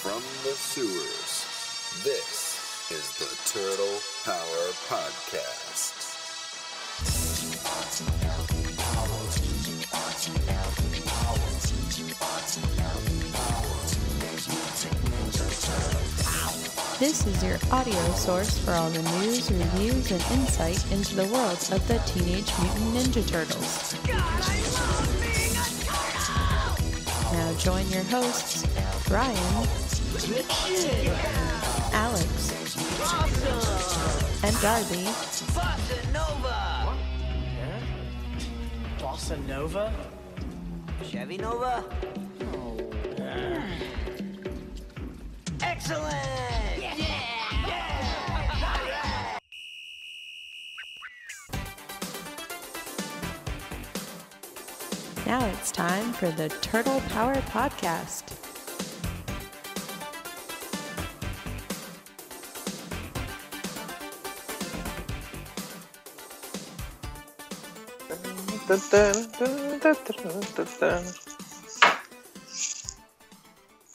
from the sewers. This is the Turtle Power Podcast. This is your audio source for all the news, reviews, and insight into the world of the Teenage Mutant Ninja Turtles. God, I love being a turtle! Now join your hosts, Brian, Alex, Awesome! and Darby. Bossa Nova! Yeah? Bossa Nova? Chevy Nova? Excellent! Now it's time for the Turtle Power Podcast.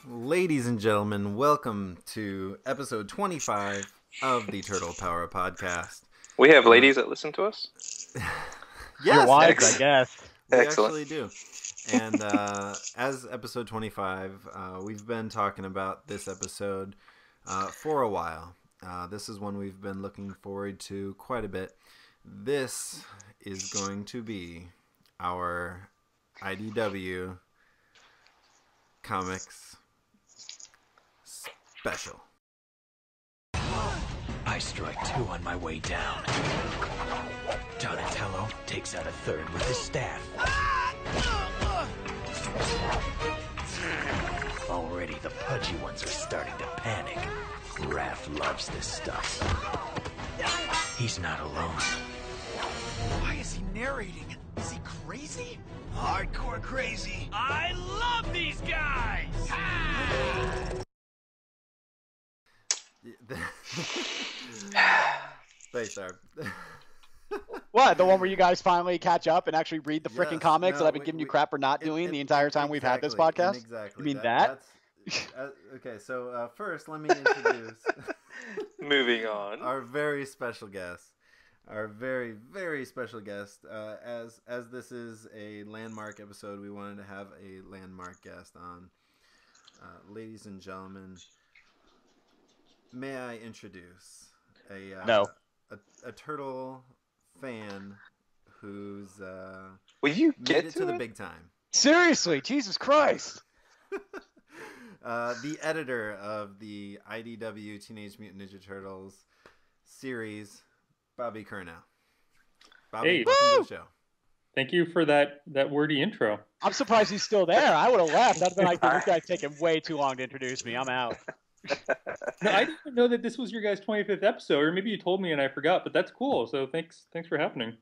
Ladies and gentlemen, welcome to episode 25 of the Turtle Power Podcast. We have ladies that listen to us? Yes, wives, I guess. we Excellent. actually do. And as episode 25, we've been talking about this episode for a while. This is one we've been looking forward to quite a bit. This is going to be our IDW Comics special. I strike two on my way down. Donatello takes out a third with his staff. Already the pudgy ones are starting to panic. Raph loves this stuff. He's not alone. Why is he narrating? Is he crazy? Hardcore crazy. I love these guys! Thanks, Darb. What? The one where you guys finally catch up and actually read the freaking Yes, comics no, that I've been giving you crap for not doing the entire time we've had this exactly, podcast? Exactly. You mean that? Okay, so first let me introduce Moving on. our very special guest. Our very, very special guest. As this is a landmark episode, we wanted to have a landmark guest on. Ladies and gentlemen, may I introduce a turtle fan who's Will you made get it to the it? big time. Seriously, Jesus Christ. The editor of the IDW Teenage Mutant Ninja Turtles series, Bobby Curnow. Bobby, Hey. welcome to the show. Thank you for that wordy intro. I'm surprised he's still there. I would have left. I'd have been like, this guy's taking way too long to introduce me. I'm out. No, I didn't know that this was your guys' 25th episode, or maybe you told me and I forgot, but that's cool. So thanks for happening.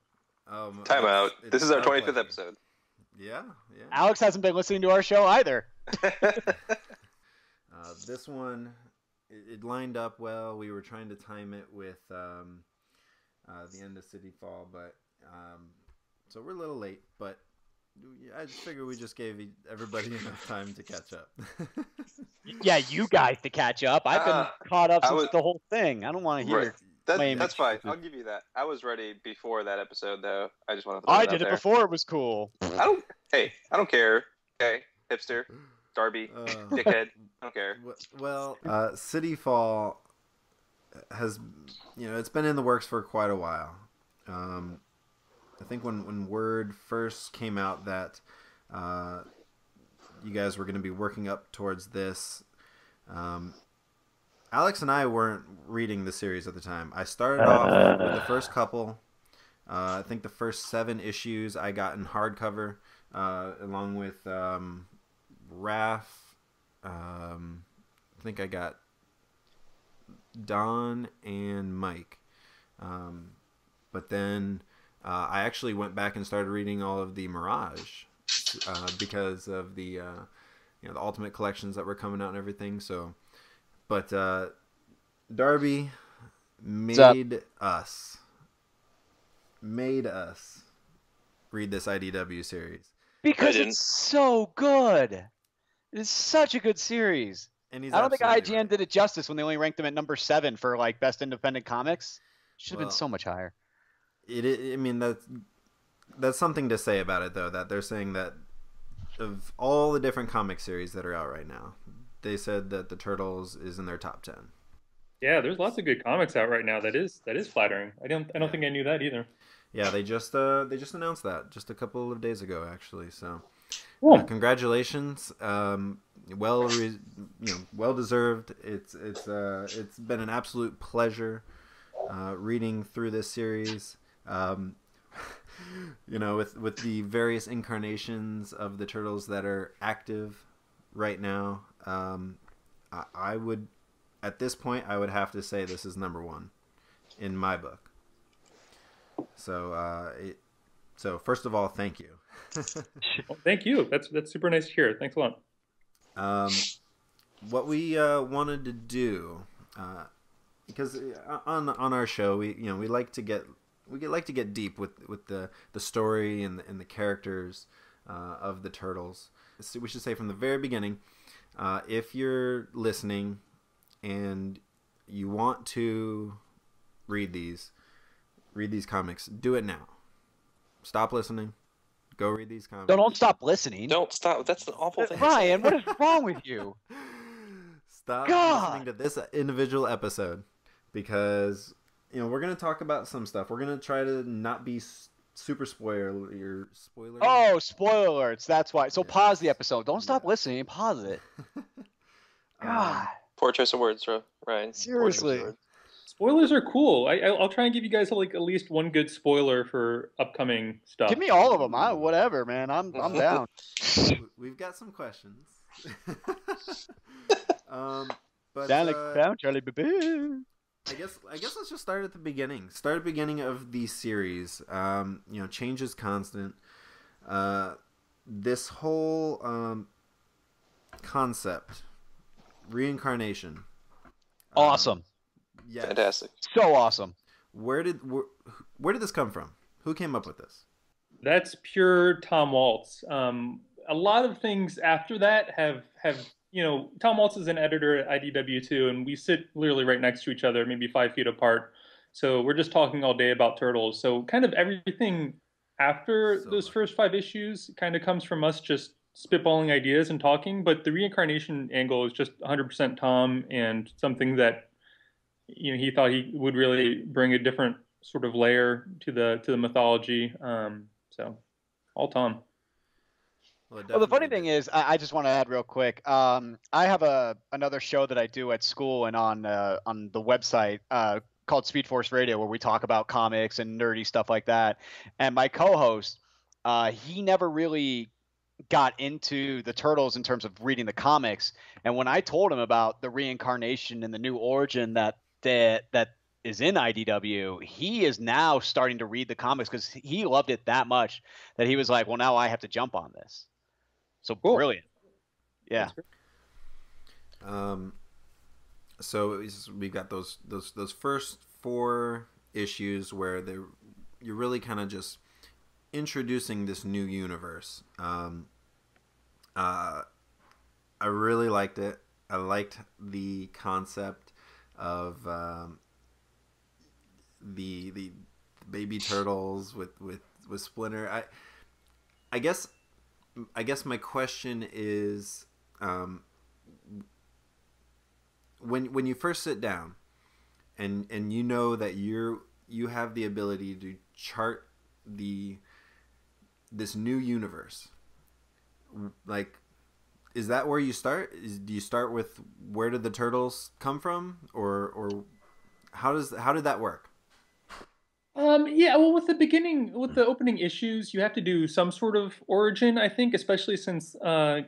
Time out. It's This is our our 25th pleasure. episode. Yeah. Alex hasn't been listening to our show either. This one, it lined up well. We were trying to time it with the end of City Fall, but so we're a little late. But I just figured we just gave everybody enough time to catch up. Yeah, you guys to catch up. I've been caught up since was- the whole thing. I don't want to hear. Right. Lame That's fine. excuses. I'll give you that. I was ready before that episode, though. I just want to. I did it before it was cool. I don't care. Okay, hipster, Darby, dickhead. I don't care. Well, City Fall has, it's been in the works for quite a while. I think when word first came out that you guys were going to be working up towards this, Alex and I weren't reading the series at the time. I started off with the first couple. I think the first 7 issues I got in hardcover, along with Raph. I think I got Don and Mike. But then I actually went back and started reading all of the Mirage because of the the Ultimate collections that were coming out and everything. So, but Darby made us read this IDW series. Because it's so good. It is such a good series. And he's I don't think absolutely IGN right. did it justice when they only ranked them at number 7 for like best independent comics. Should have Well, been so much higher. I mean, that's something to say about it, though, that they're saying that of all the different comic series that are out right now, they said that the Turtles is in their top 10. Yeah, there's lots of good comics out right now. That is flattering. I don't think I knew that either. Yeah, they just announced that just a couple of days ago, actually. So, Cool. congratulations. Well deserved. It's been an absolute pleasure reading through this series. With the various incarnations of the Turtles that are active right now, I would, at this point, I would have to say this is number 1 in my book. So, so first of all, thank you. Well, thank you. That's super nice to hear. Thanks a lot. What we wanted to do, because on our show, we like to get deep with the story and the characters of the Turtles. So we should say from the very beginning, if you're listening and you want to read these comics, do it now. Stop listening. Go read these comics. Don't stop listening. Don't stop. That's an awful thing. Ryan, what is wrong with you? Stop God. listening to this individual episode, because we're gonna talk about some stuff. We're gonna try to not be super spoiler. Oh, spoiler alerts. That's why. So Yeah. pause the episode. Don't stop listening. Pause it. God. Poor choice of words, Ryan. Seriously. Poor choice of words. Spoilers are cool. I'll try and give you guys like at least one good spoiler for upcoming stuff. Give me all of them. Whatever, man. I'm down. We've got some questions. But Down like down, Charlie baby. I guess let's just start at the beginning. Start at the beginning of the series. Change is constant. This whole concept, reincarnation. Awesome. Yes. Fantastic. So awesome. Where did this come from? Who came up with this? That's pure Tom Waltz. A lot of things after that have Tom Waltz is an editor at IDW too, and we sit literally right next to each other, maybe 5 feet apart. So we're just talking all day about Turtles. So kind of everything after those first 5 issues kind of comes from us just spitballing ideas and talking. But the reincarnation angle is just 100% Tom, and something that he thought he would really bring a different sort of layer to the mythology. So all Tom. Well, the funny thing is, I just want to add real quick. I have another show that I do at school and on the website called Speed Force Radio, where we talk about comics and nerdy stuff like that. And my co-host, he never really got into the Turtles in terms of reading the comics. And when I told him about the reincarnation and the new origin that is in IDW, he is now starting to read the comics because he loved it that much that he was like, well, now I have to jump on this. So cool. Brilliant. Yeah. So we've got those first 4 issues where you're really kind of just introducing this new universe. I really liked it. I liked the concept of the baby turtles with Splinter. I guess my question is, when you first sit down and you know that you have the ability to chart this new universe, like, is that where you start? Do you start with where did the Turtles come from, or how did that work? Yeah, well, with the opening issues, you have to do some sort of origin, I think, especially since the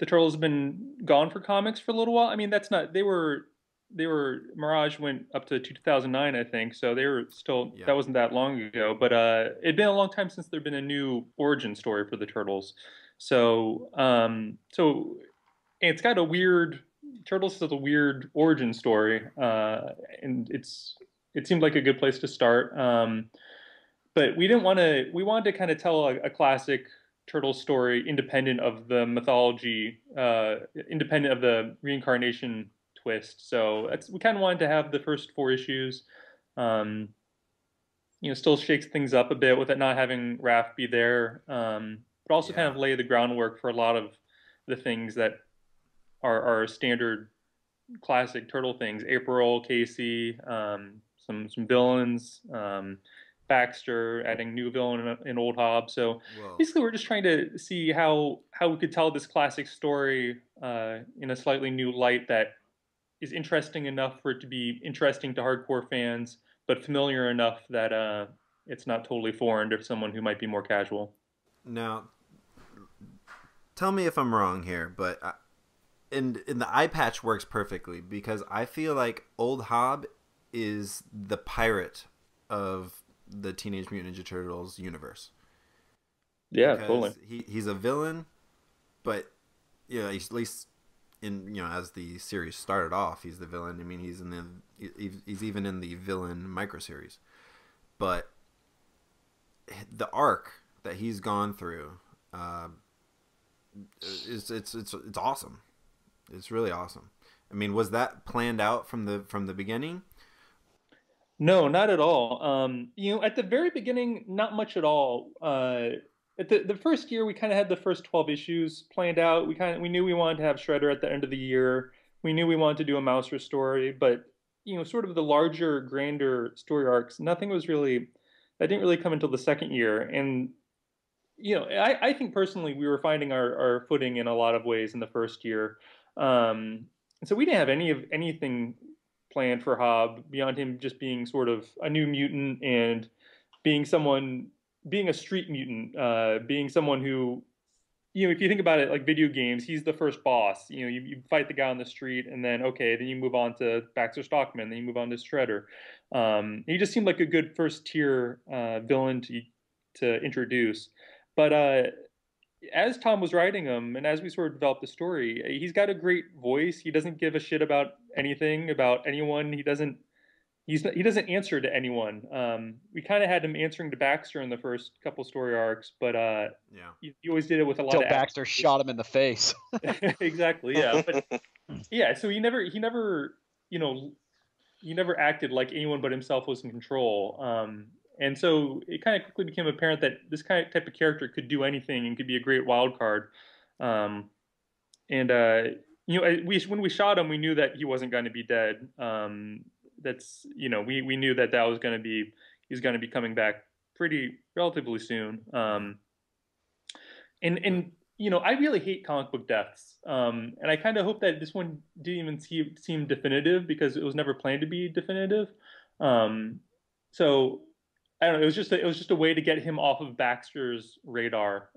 Turtles have been gone for comics for a little while. I mean, they were Mirage went up to 2009, I think, so they were still, that wasn't that long ago, but it'd been a long time since there'd been a new origin story for the Turtles. So it's got Turtles has a weird origin story, and it seemed like a good place to start. But we wanted to kind of tell a classic turtle story independent of the mythology, independent of the reincarnation twist. So we kind of wanted to have the first 4 issues, still shakes things up a bit with it not having Raph be there, but also kind of lay the groundwork for a lot of the things that are standard classic turtle things. April, Casey, some villains, Baxter, adding new villain in Old Hob. So basically, we're just trying to see how we could tell this classic story in a slightly new light that is interesting enough for it to be interesting to hardcore fans, but familiar enough that it's not totally foreign to someone who might be more casual. Now, tell me if I'm wrong here, but in the eye patch works perfectly because I feel like Old Hob is the pirate of the Teenage Mutant Ninja Turtles universe. Yeah, because totally. He's a villain, but at least in as the series started off, he's the villain. I mean, he's even in the villain micro series, but the arc that he's gone through, it's awesome. It's really awesome. I mean, was that planned out from the beginning? No, not at all. At the very beginning, not much at all. At the first year, we kind of had the first 12 issues planned out. We knew we wanted to have Shredder at the end of the year. We knew we wanted to do a Mouser story, but sort of the larger, grander story arcs, that didn't really come until the second year. And I think personally we were finding our footing in a lot of ways in the first year. So we didn't have anything planned for Hob beyond him just being sort of a new mutant and being a street mutant, being someone who, if you think about it like video games, he's the first boss. You fight the guy on the street, and then you move on to Baxter Stockman, then you move on to Shredder. He just seemed like a good first tier villain to introduce. But as Tom was writing him, and as we sort of developed the story, he's got a great voice. He doesn't give a shit about anything, about anyone. He doesn't answer to anyone. We kind of had him answering to Baxter in the first couple story arcs, but he always did it with a lot of Baxter shot him in the face. Exactly, yeah. But yeah, so he never acted like anyone but himself was in control. And so it kind of quickly became apparent that this kind of type of character could do anything and could be a great wild card. When we shot him, we knew that he wasn't going to be dead. We knew that was going to be, he's going to be coming back relatively soon. I really hate comic book deaths. And I kind of hope that this one didn't even seem definitive because it was never planned to be definitive. So I don't know. It was just a way to get him off of Baxter's radar,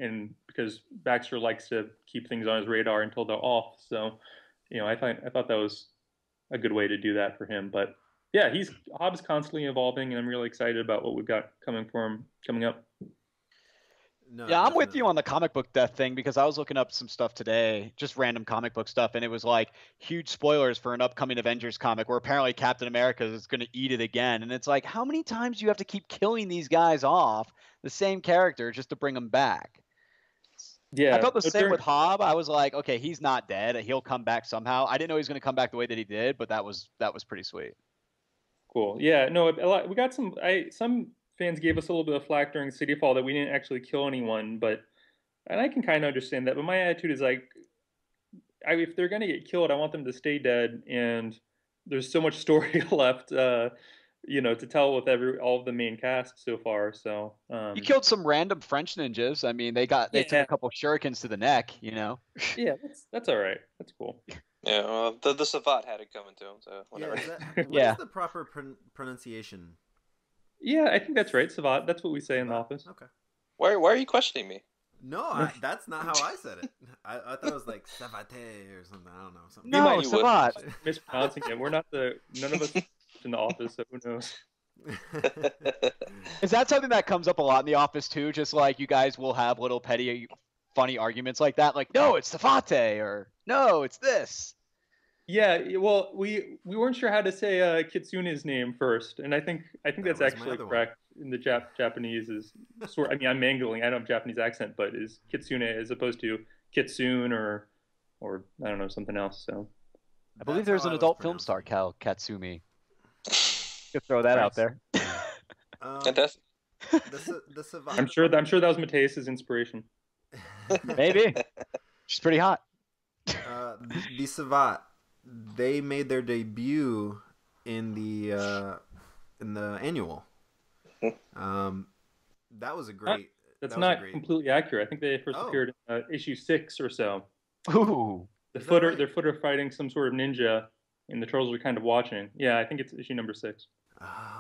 and because Baxter likes to keep things on his radar until they're off. So, I thought that was a good way to do that for him. But yeah, Hobbs constantly evolving, and I'm really excited about what we've got coming for him coming up. No, yeah, I'm with you on the comic book death thing because I was looking up some stuff today, just random comic book stuff, and it was like huge spoilers for an upcoming Avengers comic where apparently Captain America is going to eat it again. And it's like, how many times do you have to keep killing these guys off, the same character, just to bring them back? Yeah, I felt the same with Hob. I was like, okay, he's not dead. He'll come back somehow. I didn't know he was going to come back the way that he did, but that was pretty sweet. Cool. Yeah, no, we got some fans gave us a little bit of flack during Cityfall that we didn't actually kill anyone, and I can kind of understand that. But my attitude is like, if they're going to get killed, I want them to stay dead. And there's so much story left, to tell with all of the main cast so far. So you killed some random French ninjas. I mean, they took a couple shurikens to the neck. Yeah, that's all right. That's cool. Yeah, well, the Savate had it coming to him, so whatever. What is the proper pronunciation? Yeah, I think that's right, Savat. That's what we say in the office. Okay. Why are you questioning me? No, that's not how I said it. I thought it was like Savate or something. I don't know. Something. No, Savat. Mispronouncing it. None of us in the office, so who knows? Is that something that comes up a lot in the office too? Just like you guys will have little petty, funny arguments like that, like no, it's Savate, or no, it's this. Yeah, well, we weren't sure how to say Kitsune's name first, and I think that's actually correct. in the Japanese is sort. I mean, I'm mangling. I don't have Japanese accent, but is kitsune as opposed to kitsune or I don't know, something else. So I believe there's an adult film star, Katsumi. Could throw that out there. Fantastic. I'm sure that was Mateus's inspiration. Maybe. She's pretty hot. The Savat, they made their debut in the annual. That was a great. That's not completely accurate. I think they first appeared in issue 6 or so. Ooh. Their footer fighting some sort of ninja, and the Turtles are kind of watching. Yeah, I think it's issue number 6.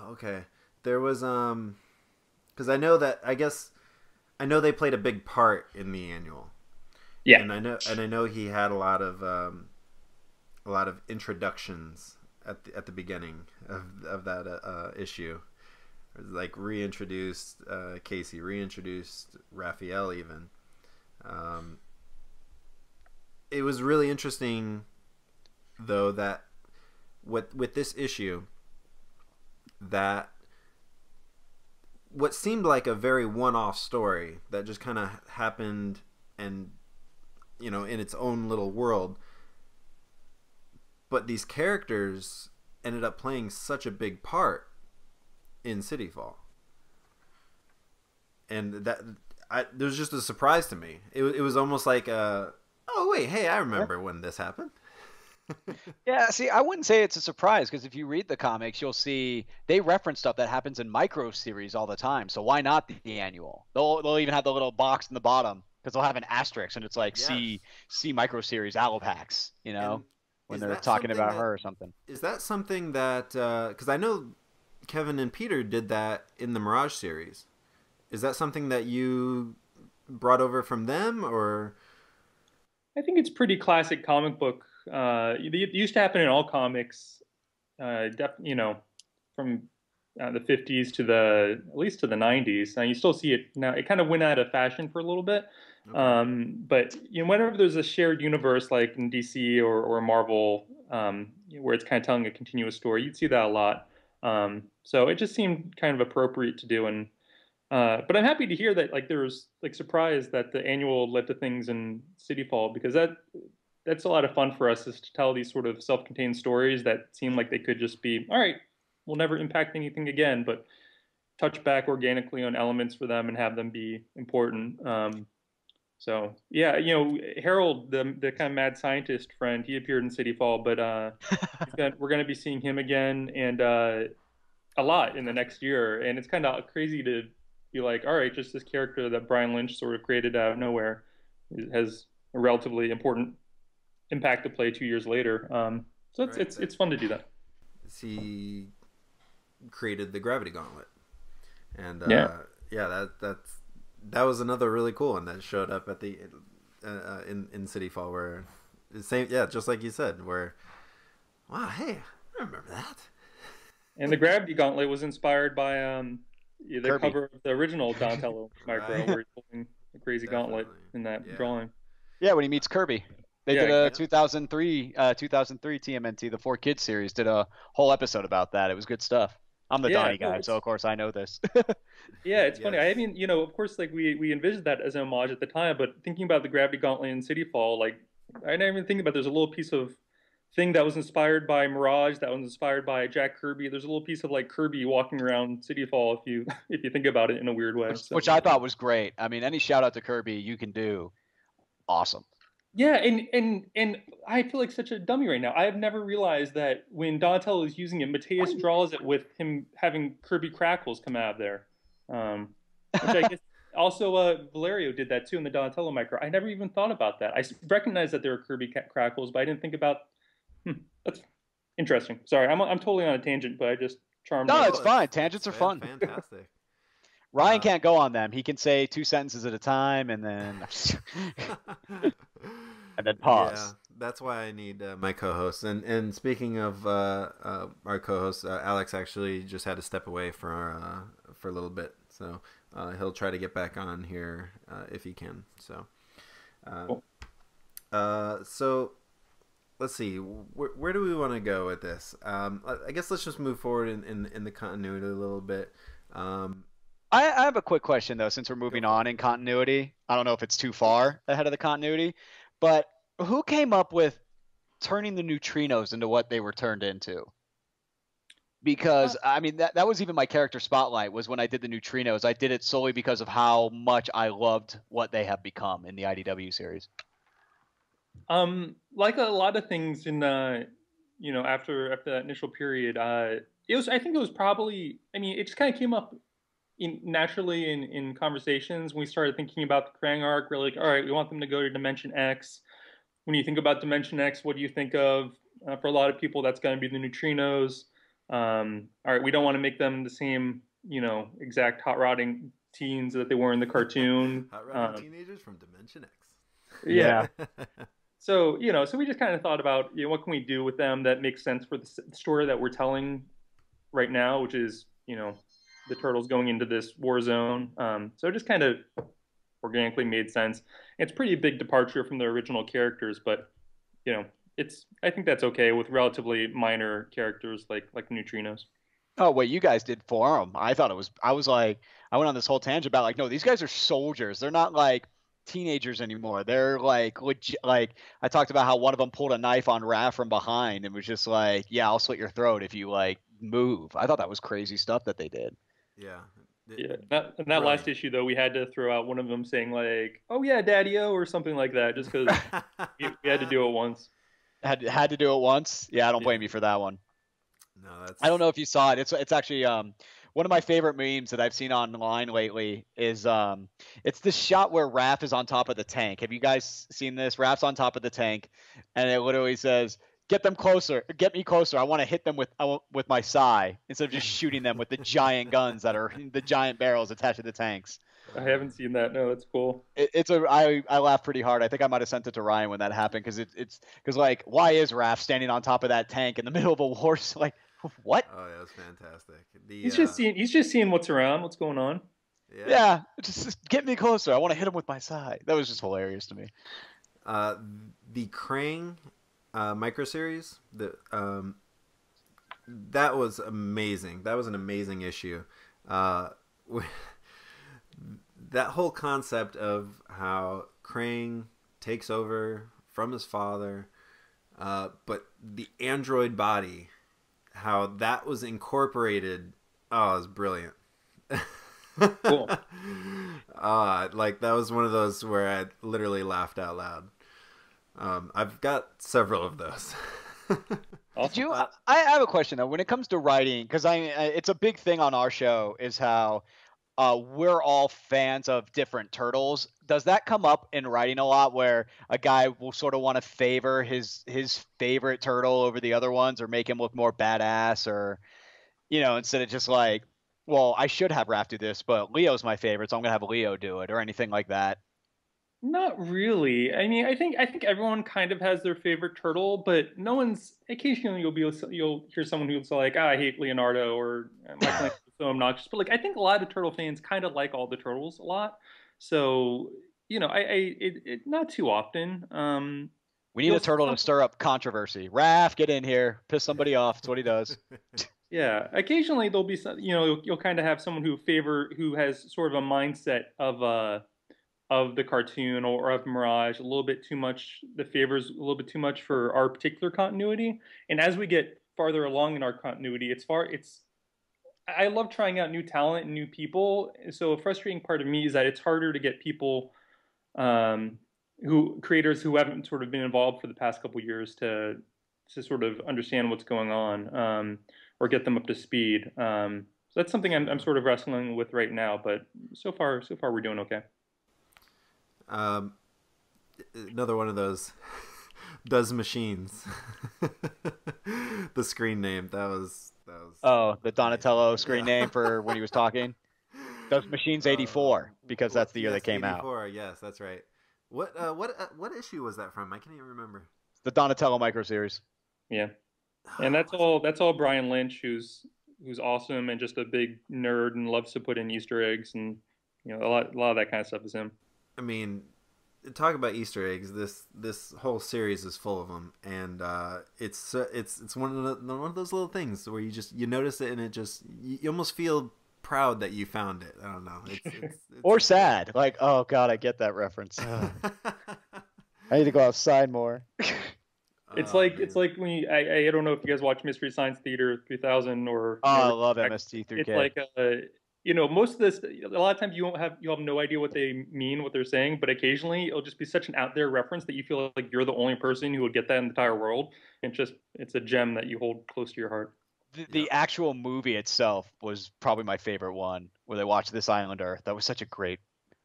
Okay. There was because I know they played a big part in the annual. Yeah. And I know he had a lot of introductions at the beginning of that issue. Like reintroduced Casey, reintroduced Raphael even. It was really interesting though that with this issue, that what seemed like a very one-off story that just kind of happened and in its own little world, but these characters ended up playing such a big part in City Fall, and there was just a surprise to me. It was almost like oh wait, hey, I remember when this happened. Yeah, see, I wouldn't say it's a surprise, because if you read the comics, you'll see they reference stuff that happens in micro series all the time. So why not the annual? They'll even have the little box in the bottom, because they'll have an asterisk and it's like C micro series Alopax, when they're talking about her or something. Is that something that because I know Kevin and Peter did that in the Mirage series. Is that something that you brought over from them, or? I think it's pretty classic comic book. It used to happen in all comics, from the 50s to at least to the 90s. Now you still see it now. It kind of went out of fashion for a little bit. Okay. But whenever there's a shared universe like in DC or Marvel, where it's kind of telling a continuous story, you'd see that a lot. So it just seemed kind of appropriate to do. And but I'm happy to hear that there was surprise that the annual led to things in City Fall, because that's a lot of fun for us, is to tell these sort of self-contained stories that seem like they could just be, all right, we'll never impact anything again, but touch back organically on elements for them and have them be important. So yeah, Harold, the kind of mad scientist friend, he appeared in City Fall, but we're going to be seeing him again and a lot in the next year, and it's kind of crazy to be like, all right, just this character that Brian Lynch sort of created out of nowhere has a relatively important impact to play 2 years later. So it's fun to do that. He created the Gravity Gauntlet, and that was another really cool one that showed up at the in City Fall, where the same, just like you said, where wow, hey, I remember that. And the Gravity Gauntlet was inspired by the Kirby. cover of the original Donatello micro, where he's holding a crazy gauntlet in that drawing. Yeah, when he meets Kirby. They did a 2003 TMNT, the 4Kids series, did a whole episode about that. It was good stuff. I'm the Donnie guy, so of course I know this. Yeah, it's funny. I mean, of course, we envisioned that as an homage at the time, but thinking about the Gravity Gauntlet in City Fall, I didn't even think about there's a little piece of thing that was inspired by Mirage, that was inspired by Jack Kirby. There's a little piece of Kirby walking around City Fall if you think about it in a weird way. Which I thought was great. I mean, any shout out to Kirby you can do, awesome. Yeah, and I feel like such a dummy right now. I have never realized that when Donatello is using it, Mateus draws it with him having Kirby crackles come out of there. Which I guess also Valerio did that too in the Donatello micro. I never even thought about that. I recognized that there were Kirby crackles, but I didn't think about. That's interesting. Sorry, I'm totally on a tangent, but I just charmed. No, it's fine. Tangents are fun. Fantastic. Ryan can't go on them. He can say 2 sentences at a time and then pause. Yeah, that's why I need my co-host. And speaking of our co-host, Alex actually just had to step away for a little bit, so he'll try to get back on here if he can. So, Cool. So let's see, where do we want to go with this? I guess let's just move forward in the continuity a little bit. I have a quick question though, since we're moving on in continuity. I don't know if it's too far ahead of the continuity, but who came up with turning the neutrinos into what they were turned into? Because I mean that was even my character spotlight was when I did the neutrinos. I did it solely because of how much I loved what they have become in the IDW series. Like a lot of things in after that initial period, I think it was probably, I mean, it just kind of came up naturally in conversations when we started thinking about the Krang arc. We're like, all right, we want them to go to Dimension X. When you think about Dimension X, what do you think of? For a lot of people, that's going to be the neutrinos. All right, we don't want to make them the same, exact hot rodding teens that they were in the cartoon. Hot rodding teenagers from Dimension X. Yeah. So, so we just kind of thought about, what can we do with them that makes sense for the story that we're telling right now, which is, the Turtles going into this war zone. So it just kind of organically made sense. It's pretty big departure from the original characters, but, I think that's okay with relatively minor characters like neutrinos. Oh, what you guys did for them. I went on this whole tangent about like, no, these guys are soldiers. They're not like teenagers anymore. They're like legit. Like I talked about how one of them pulled a knife on Raph from behind and was just like, yeah, I'll slit your throat if you like move. I thought that was crazy stuff that they did. Yeah. That last issue though, we had to throw out one of them saying like, "Oh yeah, Daddy-O" or something like that, just because we had to do it once. Had to do it once. Yeah, I don't blame you for that one. No, that's. I don't know if you saw it. It's actually one of my favorite memes that I've seen online lately is it's this shot where Raph is on top of the tank. Have you guys seen this? Raph's on top of the tank, and it literally says, "Get them closer. Get me closer. I want to hit them with my sai instead of just shooting them with the giant guns that are the giant barrels attached to the tanks." I haven't seen that. No, that's cool. I laughed pretty hard. I think I might have sent it to Ryan when that happened because like why is Raph standing on top of that tank in the middle of a war? Like what? Oh yeah, that's fantastic. He's just seeing what's around, what's going on. Yeah, just get me closer. I want to hit him with my sai. That was just hilarious to me. The Krang micro series, that was amazing. That was an amazing issue. That whole concept of how Krang takes over from his father, but the android body, how that was incorporated. Oh, it was brilliant. Cool. Like that was one of those where I literally laughed out loud. I've got several of those. I have a question though. When it comes to writing, because it's a big thing on our show, is how we're all fans of different turtles. Does that come up in writing a lot, where a guy will sort of want to favor his favorite turtle over the other ones, or make him look more badass, or instead of just like, well, I should have Raph do this, but Leo's my favorite, so I'm gonna have Leo do it, or anything like that? Not really. I mean, I think everyone kind of has their favorite turtle, but no one's. Occasionally, you'll hear someone who's like, I hate Leonardo, or Michelangelo is so obnoxious. But like, I think a lot of turtle fans kind of like all the turtles a lot. So it not too often. We need a turtle to stir up controversy. Raph, get in here, piss somebody off. That's what he does. Yeah, occasionally there'll be some. You'll kind of have someone who has sort of a mindset of the cartoon or of Mirage, a little bit too much, the favors a little bit too much for our particular continuity. And as we get farther along in our continuity, I love trying out new talent and new people. So a frustrating part of me is that it's harder to get people, creators who haven't sort of been involved for the past couple years to sort of understand what's going on, or get them up to speed. So that's something I'm sort of wrestling with right now, but so far we're doing okay. Another one of those does machines. The screen name that was the Donatello screen name for when he was talking. Does Machines 84, because that's the year they came 84, out. Yes, that's right. What issue was that from? I can't even remember. The Donatello micro series. Yeah, and that's all Brian Lynch, who's awesome and just a big nerd and loves to put in Easter eggs, and a lot of that kind of stuff is him. I mean, talk about Easter eggs. This whole series is full of them, and it's one of those little things where you notice it, and it just you almost feel proud that you found it. I don't know. It's or sad. Like, oh god, I get that reference. I need to go outside more. It's like when I don't know if you guys watch Mystery Science Theater 3000 or. Oh, I love MST3K. It's like most of this. A lot of times you'll have no idea what they mean, what they're saying, but occasionally it'll just be such an out there reference that you feel like you're the only person who would get that in the entire world. It's a gem that you hold close to your heart. The actual movie itself was probably my favorite one, where they watched This Island Earth. That was such a great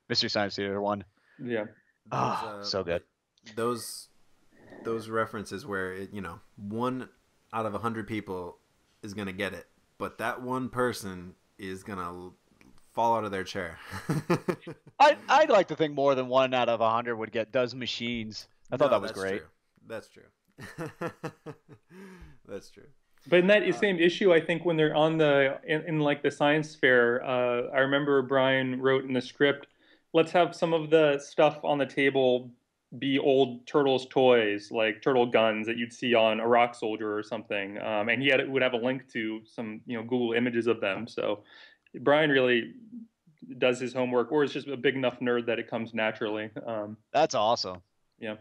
Mystery Science Theater one. Yeah. So good. Those references where 1 out of 100 people is gonna get it, but that one person is gonna fall out of their chair. I'd like to think more than 1 out of 100 would get Does Machines. I thought that was great. True. That's true. That's true. But in that same issue, I think when they're on in like the science fair, I remember Brian wrote in the script, let's have some of the stuff on the table be old Turtles toys, like turtle guns that you'd see on a rock soldier or something. And he would have a link to some, Google images of them. So Brian really does his homework, or is just a big enough nerd that it comes naturally. That's awesome. Yeah.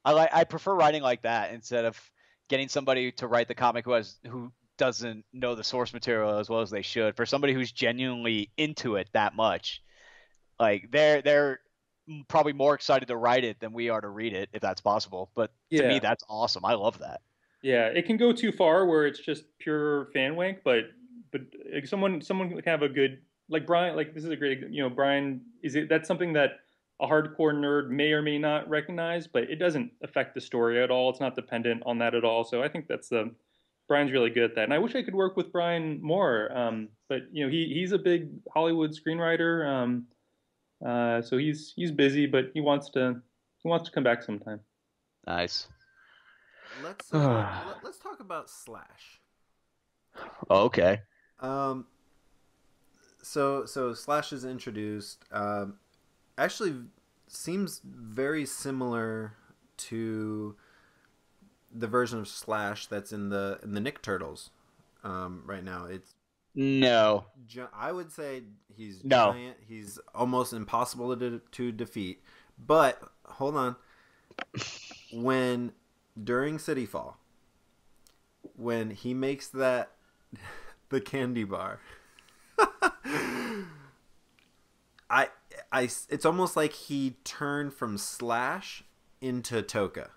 I prefer writing like that instead of getting somebody to write the comic who doesn't know the source material as well as they should. For somebody who's genuinely into it that much, like they're probably more excited to write it than we are to read it, if that's possible. But to me, that's awesome. I love that. Yeah, it can go too far where it's just pure fan wank, but like someone can have a good, like Brian, like this is a great, Brian, that's something that a hardcore nerd may or may not recognize, but it doesn't affect the story at all. It's not dependent on that at all. So I think Brian's really good at that. And I wish I could work with Brian more. But he's a big Hollywood screenwriter. So he's busy, but he wants to come back sometime. Nice. Let's talk about Slash. Oh, okay. So Slash is introduced. Actually, seems very similar to the version of Slash that's in the Nick Turtles. Right now, no. I would say he's giant. He's almost impossible to defeat. But hold on, during City Fall, when he makes the candy bar, it's almost like he turned from Slash into Toka.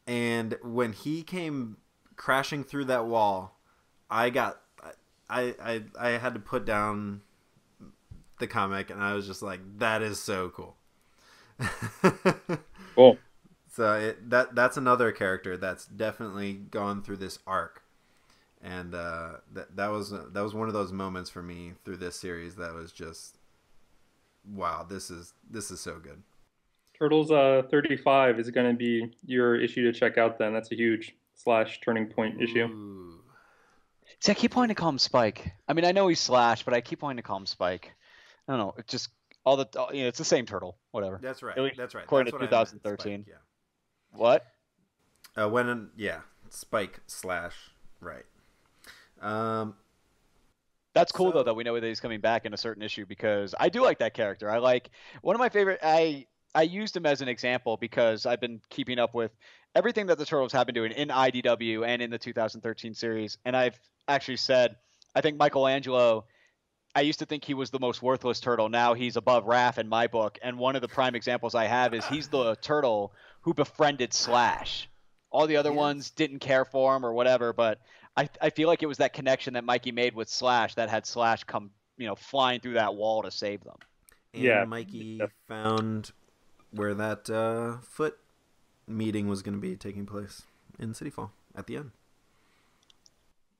And when he came crashing through that wall, I had to put down the comic, and I was just like, that is so cool. Cool. So that's another character that's definitely gone through this arc. And that was one of those moments for me through this series that was just, wow, this is so good. Turtles 35 is going to be your issue to check out then. That's a huge Slash turning point issue. See, I keep wanting to call him Spike. I mean, I know he's Slash, but I keep wanting to call him Spike. I don't know. It's just it's the same turtle. Whatever. That's right. That's right. According to 2013. Spike, yeah. What? Spike Slash. Right. That's cool though that we know that he's coming back in a certain issue, because I do like that character. I like one of my favorite. I used him as an example because I've been keeping up with everything that the Turtles have been doing in IDW and in the 2013 series, and I've actually said I think Michelangelo. I used to think he was the most worthless turtle. Now he's above Raph in my book, and one of the prime examples I have is he's the turtle who befriended Slash. All the other ones didn't care for him or whatever, but I feel like it was that connection that Mikey made with Slash that had Slash come, flying through that wall to save them. And Mikey found where that foot meeting was going to be taking place in City Fall at the end.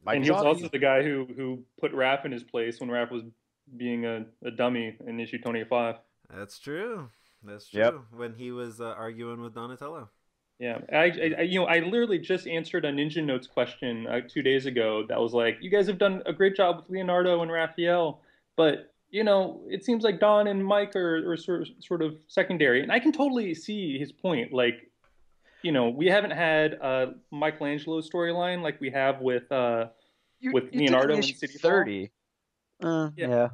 And he was also the guy who put Raph in his place when Raph was being a dummy in issue 25. That's true. That's true. Yep. When he was arguing with Donatello. Yeah, I literally just answered a Ninja Notes question 2 days ago that was like, you guys have done a great job with Leonardo and Raphael, but it seems like Don and Mike are sort of secondary, and I can totally see his point. Like, we haven't had Michelangelo's storyline like we have with Leonardo in City 30. Yeah.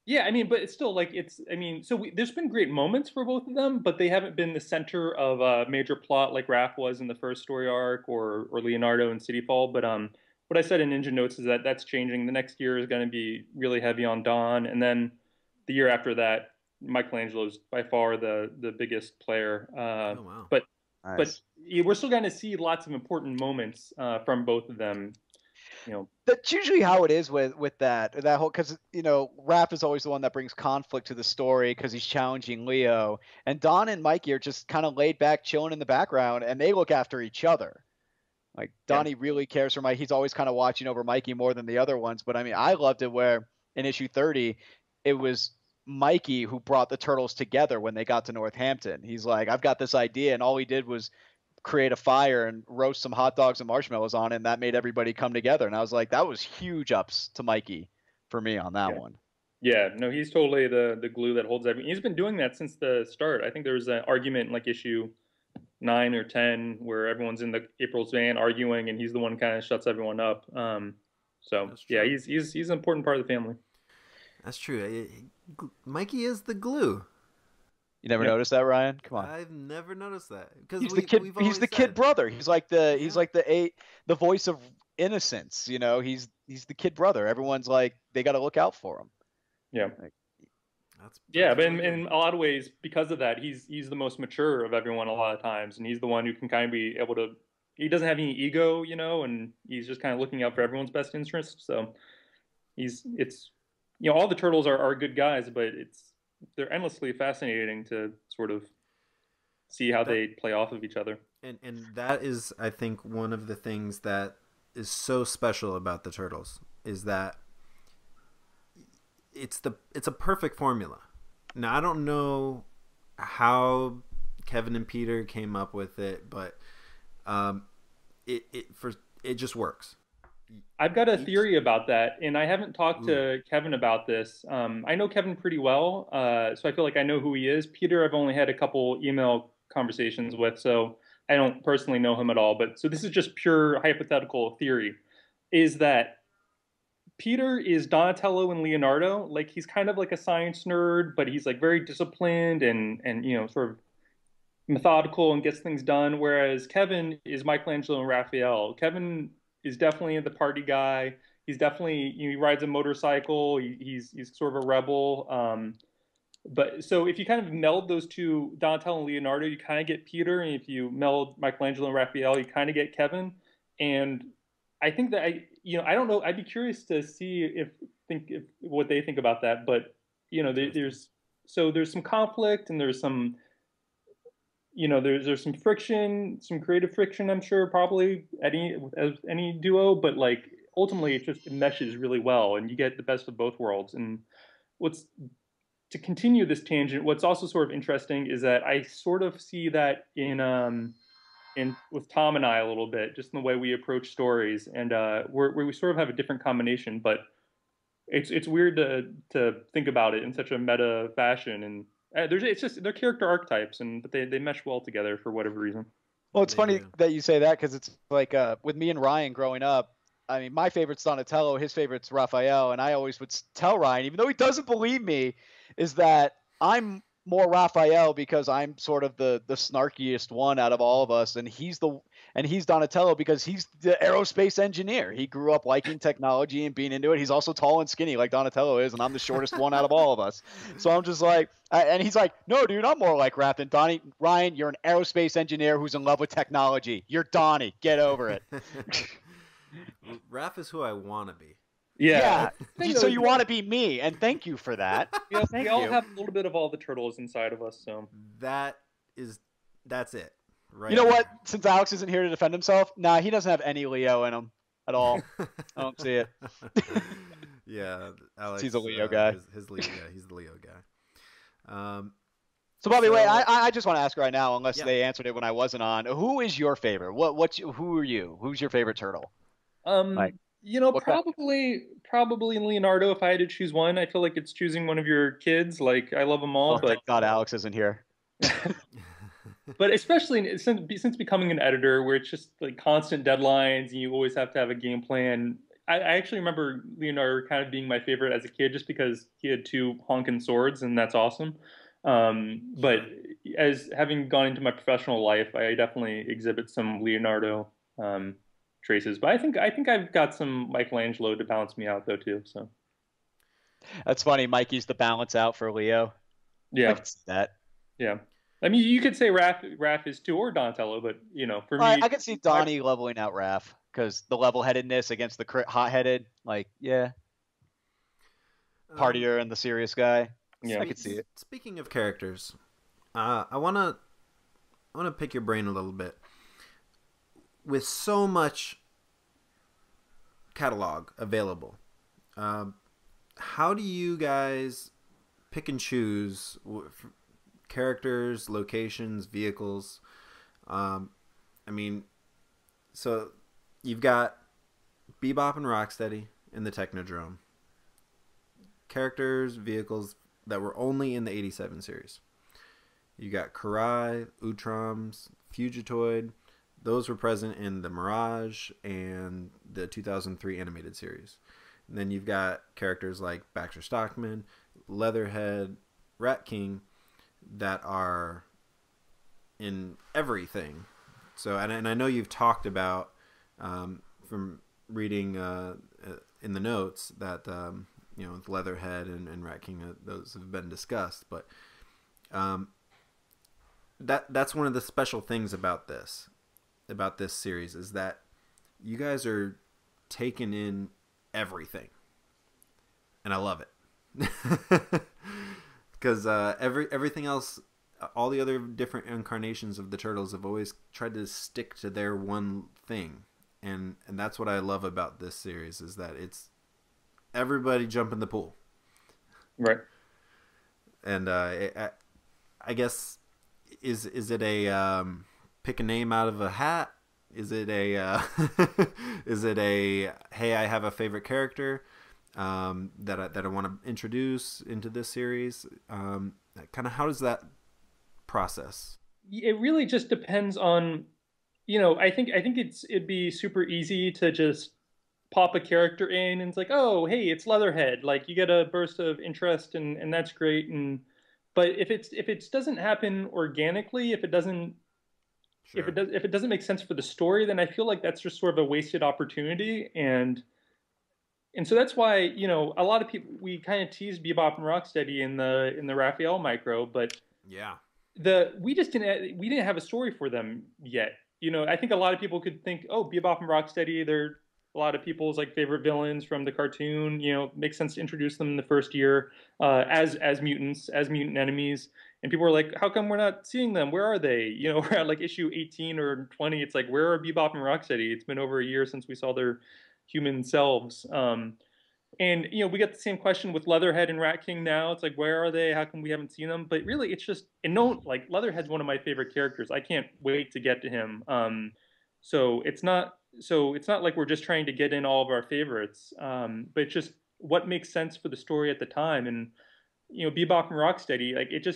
Yeah, I mean, but it's still like there's been great moments for both of them, but they haven't been the center of a major plot like Raph was in the first story arc or Leonardo in Cityfall. But what I said in Ninja Notes is that that's changing. The next year is going to be really heavy on Don, and then the year after that, Michelangelo is by far the biggest player. Oh wow! But Nice. we're still going to see lots of important moments from both of them. That's usually how it is with that whole, because Raph is always the one that brings conflict to the story because he's challenging Leo, and Don and Mikey are just kind of laid back, chilling in the background, and they look after each other. Like Donnie really cares for Mike. He's always kind of watching over Mikey more than the other ones. But I mean, I loved it where in issue 30, it was Mikey who brought the Turtles together when they got to Northampton. He's like, I've got this idea, and all he did was create a fire and roast some hot dogs and marshmallows on it, and that made everybody come together. And I was like, that was huge ups to Mikey for me on that one. Yeah, no, he's totally the glue that holds everything. He's been doing that since the start. I think there was an argument in like issue 9 or 10 where everyone's in the April's van arguing, and he's the one who kind of shuts everyone up. So yeah, he's an important part of the family. That's true. Mikey is the glue. You never noticed that, Ryan? Come on. I've never noticed that because he's the kid. He's the kid brother. He's like the voice of innocence. He's the kid brother. Everyone's like they got to look out for him. Yeah. That's but in a lot of ways, because of that, he's the most mature of everyone a lot of times, and he's the one who can kind of be able to. He doesn't have any ego, and he's just kind of looking out for everyone's best interest. So all the Turtles are good guys, but they're endlessly fascinating to sort of see how they play off of each other. And that is, I think, one of the things that is so special about the Turtles is that it's a perfect formula. Now, I don't know how Kevin and Peter came up with it, but it just works. I've got a theory about that, and I haven't talked to Kevin about this. I know Kevin pretty well, so I feel like I know who he is. Peter, I've only had a couple email conversations with, so I don't personally know him at all. But so this is just pure hypothetical theory, is that Peter is Donatello and Leonardo. Like he's kind of like a science nerd, but he's like very disciplined and sort of methodical and gets things done. Whereas Kevin is Michelangelo and Raphael. Kevin is definitely the party guy. He's definitely he rides a motorcycle. He's sort of a rebel. But so if you kind of meld those two, Donatello and Leonardo, you kind of get Peter, and if you meld Michelangelo and Raphael, you kind of get Kevin. And I think that I don't know. I'd be curious to see if what they think about that. But there's some conflict, and there's some there's some friction, some creative friction. I'm sure probably as any duo, but like ultimately it meshes really well, and you get the best of both worlds. And to continue this tangent, what's also sort of interesting is that I sort of see that in with Tom and I a little bit, just in the way we approach stories, and where we sort of have a different combination, but it's weird to think about it in such a meta fashion, and they're character archetypes, but they mesh well together for whatever reason. Well, it's funny that you say that because it's like with me and Ryan growing up. I mean, my favorite's Donatello, his favorite's Raphael, and I always would tell Ryan, even though he doesn't believe me, is that I'm more Raphael because I'm sort of the snarkiest one out of all of us, and he's Donatello because he's the aerospace engineer. He grew up liking technology and being into it. He's also tall and skinny like Donatello is, and I'm the shortest one out of all of us. So I'm just like, and he's like, no, dude, I'm more like Raph than Donnie. Ryan, you're an aerospace engineer who's in love with technology. You're Donnie. Get over it. Raph is who I want to be. Yeah. So you want to be me, and thank you for that. We all have a little bit of all the Turtles inside of us. So that's it. Right. You know what? Since Alex isn't here to defend himself, he doesn't have any Leo in him at all. I don't see it. Yeah, Alex. He's a Leo guy. His Leo guy. He's the Leo guy. So, by the way, I just want to ask right now, unless they answered it when I wasn't on, who is your favorite? Who are you? Who's your favorite turtle? Probably Leonardo. If I had to choose one, I feel like it's choosing one of your kids. Like I love them all, but thank God Alex isn't here. But especially since becoming an editor, where it's just like constant deadlines, and you always have to have a game plan. I actually remember Leonardo kind of being my favorite as a kid, just because he had two honking swords, and that's awesome. But as having gone into my professional life, I definitely exhibit some Leonardo traces. But I think I've got some Michelangelo to balance me out though too. So That's funny. Mikey's the balance out for Leo. I yeah, can see that. yeah. I mean, you could say Raph is too, or Donatello, but for me, I can see Donnie leveling out Raph because the level-headedness against the hot-headed, like, yeah, partier and the serious guy. Yeah. I could see it. Speaking of characters, I wanna pick your brain a little bit. With so much catalog available, how do you guys pick and choose characters, locations, vehicles? I mean, so you've got Bebop and Rocksteady in the Technodrome. Characters, vehicles that were only in the 87 series. You got Karai, Utroms, Fugitoid. Those were present in the Mirage and the 2003 animated series. And then you've got characters like Baxter Stockman, Leatherhead, Rat King that are in everything. So, and I know you've talked about from reading in the notes that with Leatherhead and Rat King, those have been discussed. But that's one of the special things about this series is that you guys are taking in everything, and I love it because everything else, all the other different incarnations of the Turtles have always tried to stick to their one thing, and that's what I love about this series is that it's everybody jump in the pool, right? And I guess is it a pick a name out of a hat? Is it a hey, I have a favorite character that I want to introduce into this series? Kind of how does that process? It really just depends on, I think it'd be super easy to just pop a character in and it's like, oh, hey, it's Leatherhead. Like you get a burst of interest and that's great. But if it doesn't happen organically, if it doesn't if it doesn't make sense for the story, then I feel like that's just sort of a wasted opportunity. And so that's why, a lot of people, we kind of teased Bebop and Rocksteady in the Raphael micro, but yeah, we didn't have a story for them yet. I think a lot of people could think, oh, Bebop and Rocksteady, they're a lot of people's like favorite villains from the cartoon. Makes sense to introduce them in the first year as mutants, as mutant enemies. And people were like, how come we're not seeing them? Where are they? We're at like issue 18 or 20. It's like, where are Bebop and Rocksteady? It's been over a year since we saw their human selves. And we get the same question with Leatherhead and Rat King now. It's like, where are they? How come we haven't seen them? But really, it's just, and no, like Leatherhead's one of my favorite characters. I can't wait to get to him. So it's not like we're just trying to get in all of our favorites. But it's just what makes sense for the story at the time. And Bebop and Rocksteady, like it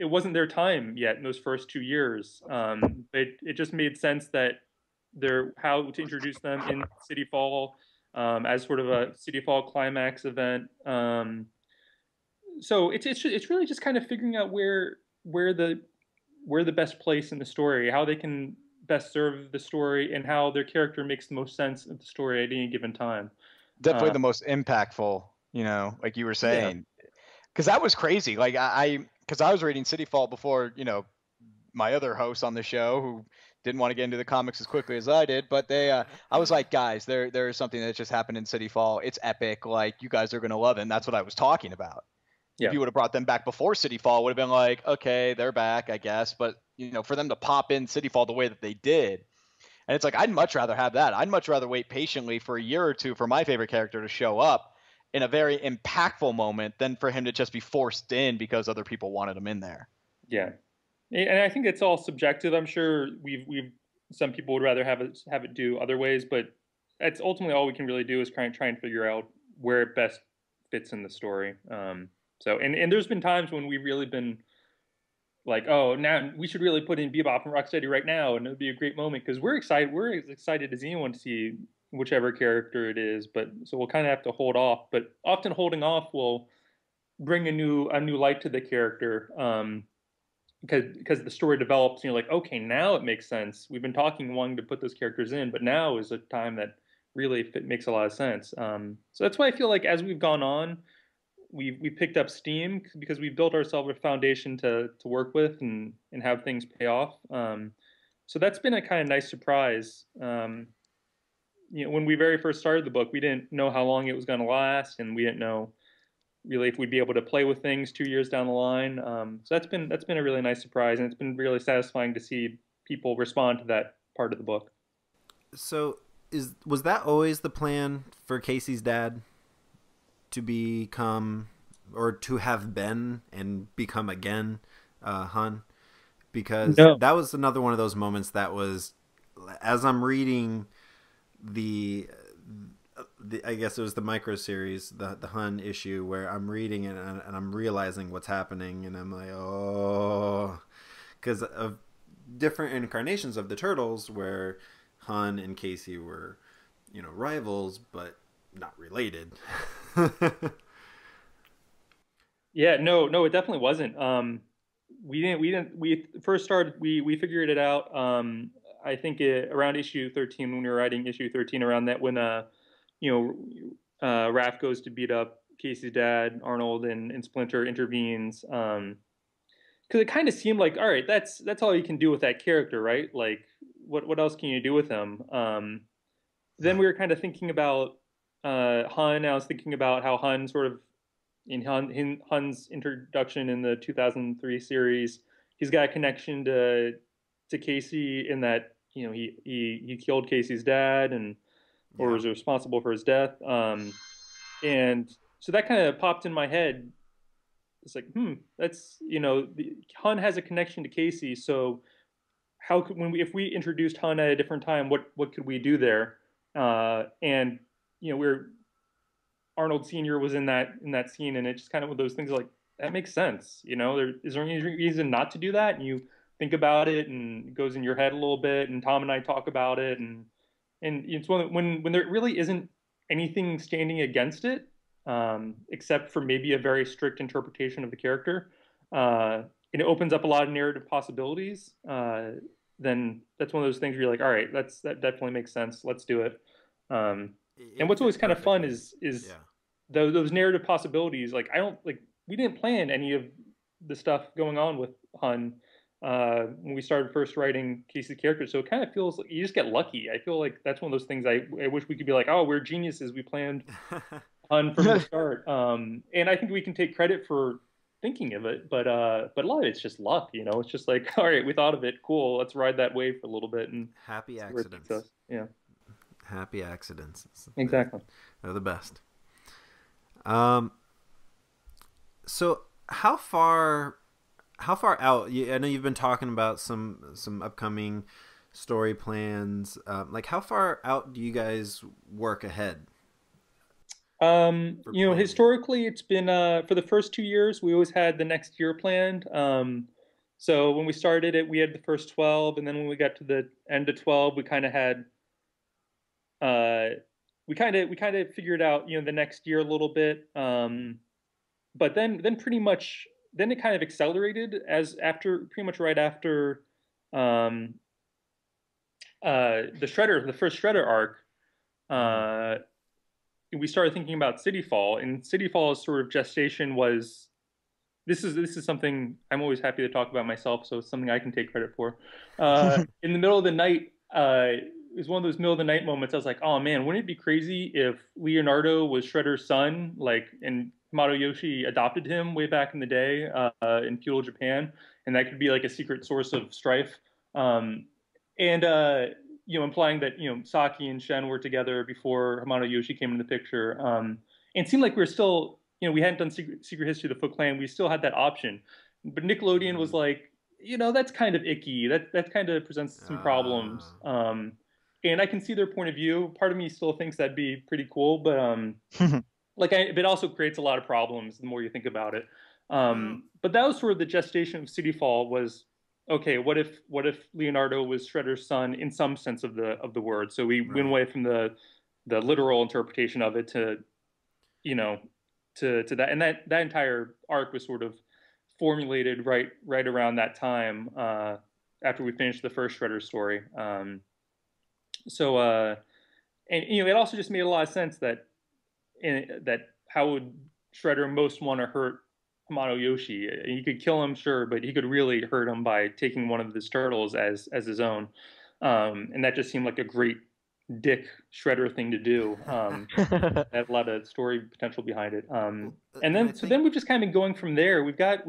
wasn't their time yet in those first 2 years. But it just made sense that how to introduce them in City Fall. As sort of a City Fall climax event. So it's really just kind of figuring out where the best place in the story, how they can best serve the story, and how their character makes the most sense of the story at any given time. Definitely the most impactful, like you were saying, because that was crazy. Like because I was reading City Fall before, my other hosts on the show who didn't want to get into the comics as quickly as I did, but I was like, guys, there is something that just happened in City Fall. It's epic. Like you guys are going to love it. And that's what I was talking about. Yeah. If you would have brought them back before City Fall, it would have been like, okay, they're back, I guess. But, for them to pop in City Fall the way that they did. And it's like, I'd much rather have that. I'd much rather wait patiently for a year or two for my favorite character to show up in a very impactful moment than for him to just be forced in because other people wanted him in there. Yeah. And I think it's all subjective. I'm sure some people would rather have it do other ways, but that's ultimately all we can really do is try and figure out where it best fits in the story. So there's been times when we've really been like, oh, now we should really put in Bebop and Rocksteady right now, and it would be a great moment because we're excited. We're as excited as anyone to see whichever character it is. But so we'll kind of have to hold off. But often holding off will bring a new light to the character, because the story develops and you're like, okay, now it makes sense. We've been wanting to put those characters in, but now is a time that really makes a lot of sense. So that's why I feel like as we've gone on, we've picked up steam because we've built ourselves a foundation to work with and have things pay off. So that's been a kind of nice surprise. When we very first started the book, we didn't know how long it was going to last, and we didn't know really if we'd be able to play with things 2 years down the line. So that's been a really nice surprise, and it's been really satisfying to see people respond to that part of the book. So was that always the plan for Casey's dad to become, or to have been and become again, Hun? Because that was another one of those moments that was, as I'm reading the I guess it was the micro series, the Hun issue, where I'm reading it and I'm realizing what's happening, and I'm like, oh, because of different incarnations of the Turtles where Hun and Casey were, rivals but not related. Yeah, no, it definitely wasn't. We first started, we figured it out. I think around issue 13, when we were writing issue 13, around that, when Raph goes to beat up Casey's dad, Arnold and Splinter intervenes. Because it kind of seemed like, all right, that's all you can do with that character, right? Like, what else can you do with him? Then we were kind of thinking about Hun. I was thinking about how Hun sort of, in Hun's introduction in the 2003 series, he's got a connection to Casey in that he killed Casey's dad or was responsible for his death, and so that kind of popped in my head. It's like, that's Hun has a connection to Casey, so how could if we introduced Hun at a different time, what could we do there? And we're Arnold Sr. was in that scene, and it's just kind of one of those things like, that makes sense. Is there any reason not to do that? And you think about it, and it goes in your head a little bit, and Tom and I talk about it, and it's when there really isn't anything standing against it, except for maybe a very strict interpretation of the character, and it opens up a lot of narrative possibilities. Then that's one of those things where you're like, all right, that definitely makes sense. Let's do it. And what's always kind of fun is those narrative possibilities. Like, we didn't plan any of the stuff going on with Hun when we started first writing Casey's character, so it kind of feels like you just get lucky. I feel like that's one of those things I wish we could be like, oh, we're geniuses, we planned Hun from the start. And I think we can take credit for thinking of it, but a lot of it's just luck. It's just like, all right, we thought of it, cool, let's ride that wave for a little bit, and happy accidents. Yeah, happy accidents. Exactly. They're the best. So how far out? I know you've been talking about some upcoming story plans. Like, how far out do you guys work ahead? Historically, it's been for the first 2 years, we always had the next year planned. So when we started it, we had the first 12, and then when we got to the end of 12, we kind of had we kind of figured out the next year a little bit. But then pretty much then it kind of accelerated pretty much right after the first Shredder arc. We started thinking about City Fall, and City Fall's sort of gestation was, this is something I'm always happy to talk about myself, so it's something I can take credit for. In the middle of the night, it was one of those middle of the night moments. I was like, oh man, wouldn't it be crazy if Leonardo was Shredder's son, and Hamato Yoshi adopted him way back in the day in feudal Japan, and that could be like a secret source of strife. Implying that Saki and Shen were together before Hamato Yoshi came into the picture. And it seemed like we were still, we hadn't done Secret History of the Foot Clan. We still had that option, but Nickelodeon was like, that's kind of icky. That kind of presents some problems. And I can see their point of view. Part of me still thinks that'd be pretty cool, but but it also creates a lot of problems the more you think about it. But that was sort of the gestation of City Fall was, okay, what if Leonardo was Shredder's son in some sense of the word? So we went away from the the literal interpretation of it to, to that, and that entire arc was sort of formulated right around that time, after we finished the first Shredder story. And it also just made a lot of sense that how would Shredder most want to hurt Hamato Yoshi? He could kill him, sure, but he could really hurt him by taking one of his turtles as his own, and that just seemed like a great dick Shredder thing to do. Had a lot of story potential behind it. And then we've just kind of been going from there. We've got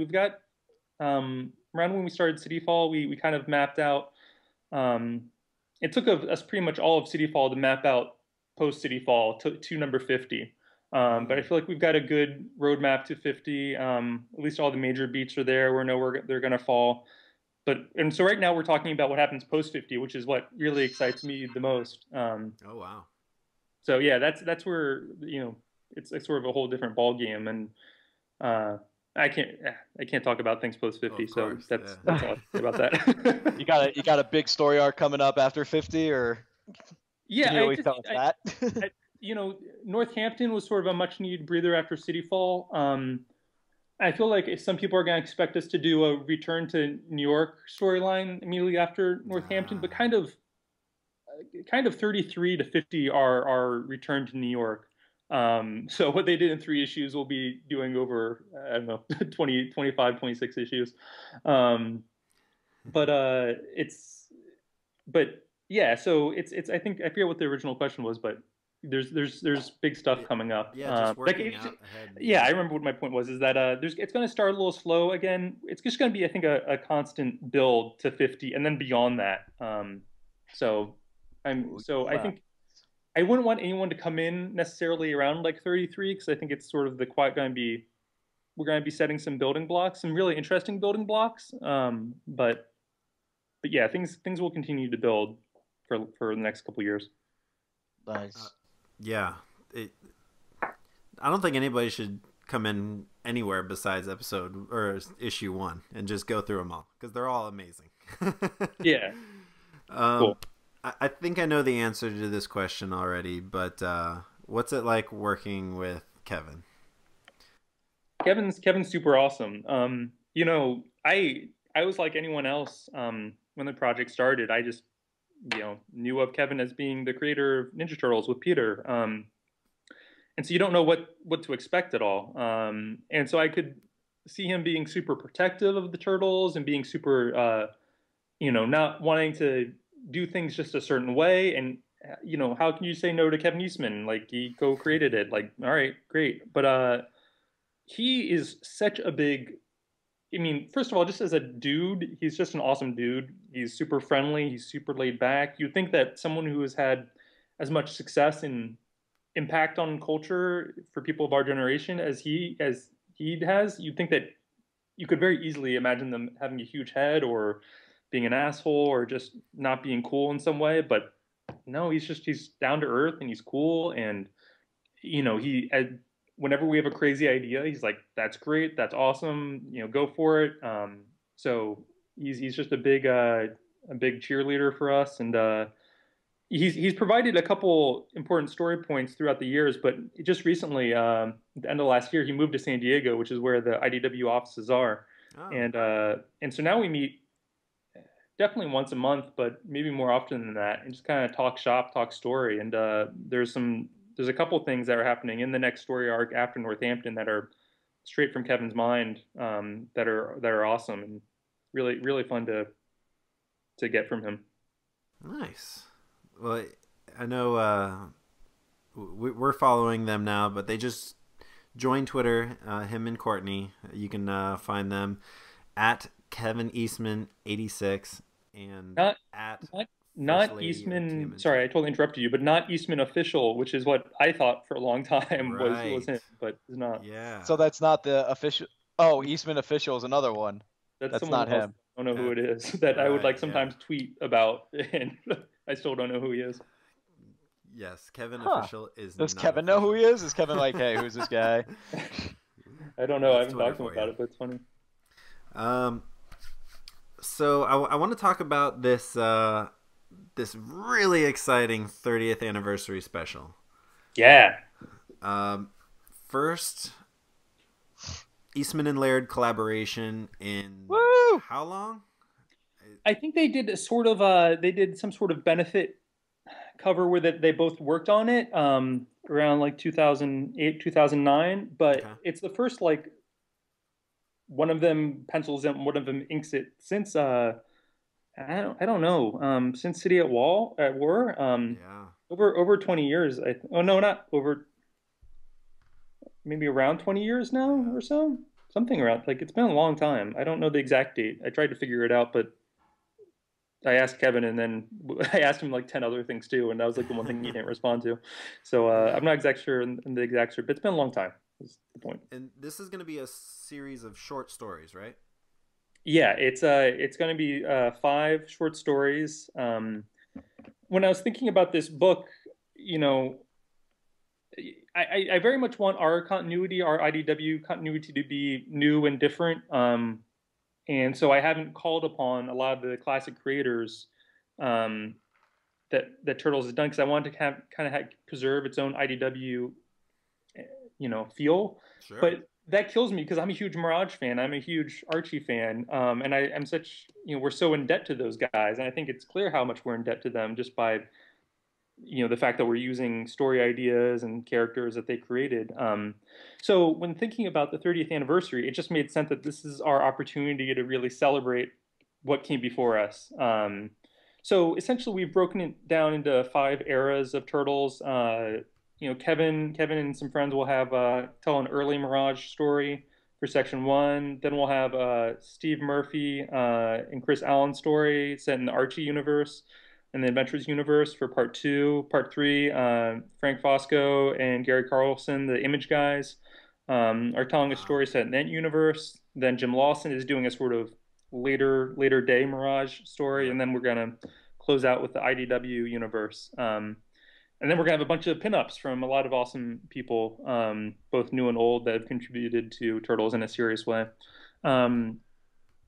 around when we started City Fall, we kind of mapped out. It took us pretty much all of City Fall to map out post City Fall to number 50. But I feel like we've got a good roadmap to 50. At least all the major beats are there. We know they're going to fall. And so right now we're talking about what happens post 50, which is what really excites me the most. Oh wow! So yeah, that's where it's sort of a whole different ball game, and I can't talk about things post 50. So that's all I say about that. You got a big story arc coming up after 50, or yeah, can you always tell us that? Northampton was sort of a much needed breather after City Fall. I feel like if some people are going to expect us to do a return to New York storyline immediately after Northampton, but kind of 33 to 50 are return to New York. So what they did in 3 issues, we'll be doing over, I don't know, 20, 25, 26 issues. So it's, I think, I forget what the original question was, but there's big stuff coming up. Yeah, just working out ahead. Yeah, I remember what my point was, is that it's going to start a little slow again. It's just going to be, I think, a constant build to 50 and then beyond that. I think I wouldn't want anyone to come in necessarily around like 33, because I think it's sort of we're going to be setting some building blocks, some really interesting building blocks. But yeah, things will continue to build for the next couple of years. Nice. Yeah, I don't think anybody should come in anywhere besides episode or issue 1 and just go through them all, because they're all amazing. Yeah. Cool. I think I know the answer to this question already, but what's it like working with Kevin? Kevin's super awesome. I was like anyone else when the project started. I just knew of Kevin as being the creator of Ninja Turtles with Peter. And so you don't know what to expect at all. And so I could see him being super protective of the Turtles and being super, not wanting to do things just a certain way. And, how can you say no to Kevin Eastman? Like, he co-created it. Like, all right, great. But he is such a big... first of all, just as a dude, he's just an awesome dude. He's super friendly. He's super laid back. You'd think that someone who has had as much success and impact on culture for people of our generation as he has, you'd think that you could very easily imagine them having a huge head or being an asshole or just not being cool in some way. But no, he's down to earth and he's cool. And, whenever we have a crazy idea, he's like, that's great. That's awesome. Go for it. So he's just a big cheerleader for us. And, he's provided a couple important story points throughout the years, but just recently, at the end of last year, he moved to San Diego, which is where the IDW offices are. Oh. And so now we meet definitely once a month, but maybe more often than that, and just kind of talk shop, talk story. And, there's a couple things that are happening in the next story arc after Northampton that are straight from Kevin's mind, that are awesome and really, really fun to get from him. Nice. Well, I know we're following them now, but they just joined Twitter, him and Courtney. You can find them at Kevin Eastman 86 and not Eastman. Sorry, I totally interrupted you, but not Eastman Official, which is what I thought for a long time was him, but it's not. Yeah. So that's not the official. Oh, Eastman Official is another one. That's not him. I don't know who it is. That I would sometimes tweet about, and I still don't know who he is. Yes, Kevin Official is. Does Kevin know who he is? Is Kevin like, hey, who's this guy? I don't know. I haven't talked to him about it, but it's funny. So I want to talk about this really exciting 30th anniversary special. Yeah. First Eastman and Laird collaboration in Woo! how long? I think they did they did some sort of benefit cover where they both worked on it around like 2008, 2009, but Okay. it's the first like one of them pencils it, one of them inks it since I don't know since City at War Yeah. over 20 years. Oh no, not over, maybe around 20 years now or so, something around, like it's been a long time. I don't know the exact date. I tried to figure it out, but I asked Kevin, and then I asked him like 10 other things too, and that was like the one thing he didn't respond to. So I'm not exact sure in the exact sure, but it's been a long time. Is the point. And this is going to be a series of short stories, right? Yeah, it's going to be 5 short stories. When I was thinking about this book, you know, I very much want our continuity, our IDW continuity, to be new and different. And so I haven't called upon a lot of the classic creators um, that Turtles has done, because I wanted to preserve its own IDW, feel. Sure. But that kills me because I'm a huge Mirage fan. I'm a huge Archie fan, and I'm such, we're so in debt to those guys, and I think it's clear how much we're in debt to them just by the fact that we're using story ideas and characters that they created. So when thinking about the 30th anniversary, it just made sense that this is our opportunity to really celebrate what came before us. So essentially, we've broken it down into 5 eras of Turtles. Kevin and some friends will have tell an early Mirage story for section 1. Then we'll have Steve Murphy and Chris Allen story set in the Archie universe and the Adventures universe for part 2. Part 3, Frank Fosco and Gary Carlson, the Image guys, are telling a story set in that universe. Then Jim Lawson is doing a sort of later day Mirage story, Yep. and then we're gonna close out with the IDW universe. And then we're gonna have a bunch of pinups from a lot of awesome people, both new and old, that have contributed to Turtles in a serious way. Um,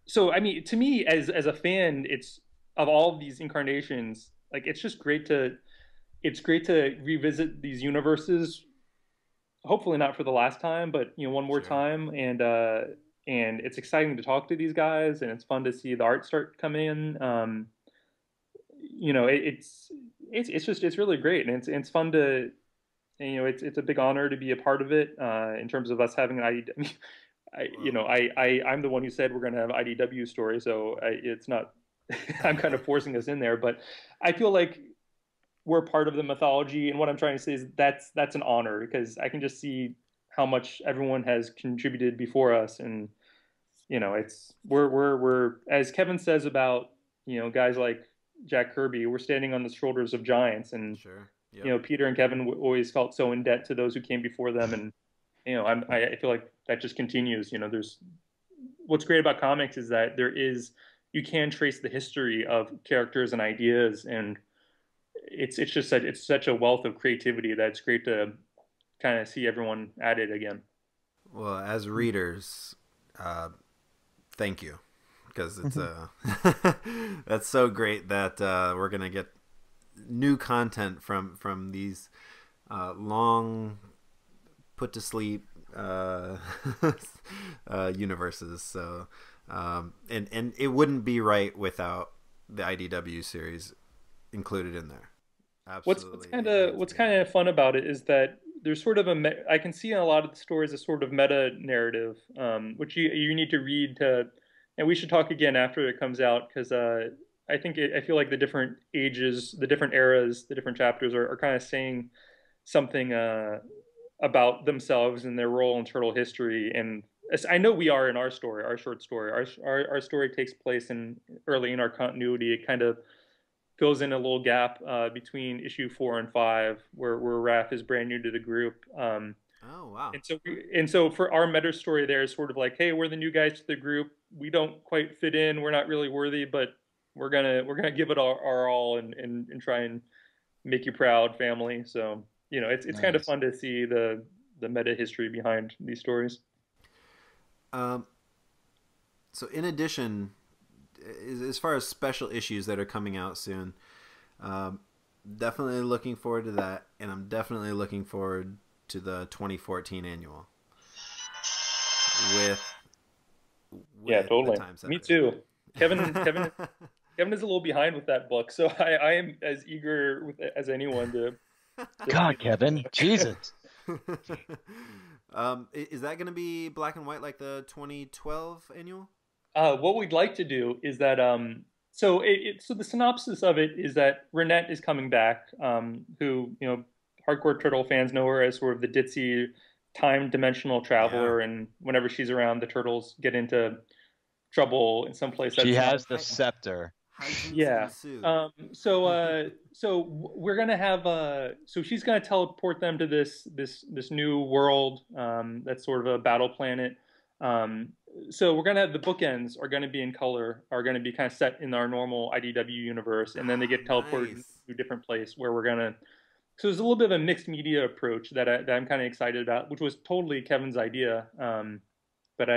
so I mean, to me, as a fan, it's of all of these incarnations, like it's just great to revisit these universes. Hopefully not for the last time, but one more Sure. time, and it's exciting to talk to these guys, and it's fun to see the art start coming in. It's really great, and it's fun to, it's a big honor to be a part of it, in terms of us having an IDW. I'm the one who said we're going to have IDW story, so it's not. I'm kind of forcing us in there, but I feel like we're part of the mythology, and what I'm trying to say is that's an honor, because I can just see how much everyone has contributed before us, and it's we're as Kevin says about guys like Jack Kirby, we're standing on the shoulders of giants, and Sure. Yep. Peter and Kevin always felt so in debt to those who came before them, and I feel like that just continues. There's what's great about comics is that you can trace the history of characters and ideas, and it's such a wealth of creativity that it's great to kind of see everyone at it again. Well, as readers, thank you, because it's that's so great that we're gonna get new content from these long put to sleep universes. So and it wouldn't be right without the IDW series included in there. Absolutely. What's kind of fun about it is that there's sort of I can see in a lot of the stories a sort of meta narrative, which you need to read to, and we should talk again after it comes out, because I feel like the different ages, the different eras, the different chapters are kind of saying something about themselves and their role in turtle history. And I know we are in our story, our short story. Our story takes place early in our continuity. It kind of fills in a little gap between issue 4 and 5, where Raph is brand new to the group. Oh wow! And so for our meta story, there is sort of like, hey, we're the new guys to the group. We don't quite fit in. We're not really worthy, but we're gonna give it our all and try and make you proud, family. So it's Nice. kind of fun to see the meta history behind these stories. So in addition, as far as special issues that are coming out soon, definitely looking forward to that, and I'm definitely looking forward to the 2014 annual. With Yeah, totally. the time Me separated. too. Kevin is a little behind with that book, so I am as eager as anyone to God, Kevin, Jesus. Is that going to be black and white like the 2012 annual? What we'd like to do is that so the synopsis of it is that Renette is coming back, who hardcore turtle fans know her as sort of the ditzy time dimensional traveler, and whenever she's around, the turtles get into trouble in some place. She has the scepter. Yeah. So we're gonna have so she's gonna teleport them to this new world that's sort of a battle planet. So we're gonna have the bookends are gonna be in color, are gonna be kind of set in our normal IDW universe, and then they get teleported to a different place where we're gonna. So there's a little bit of a mixed media approach that I'm kind of excited about, which was totally Kevin's idea. But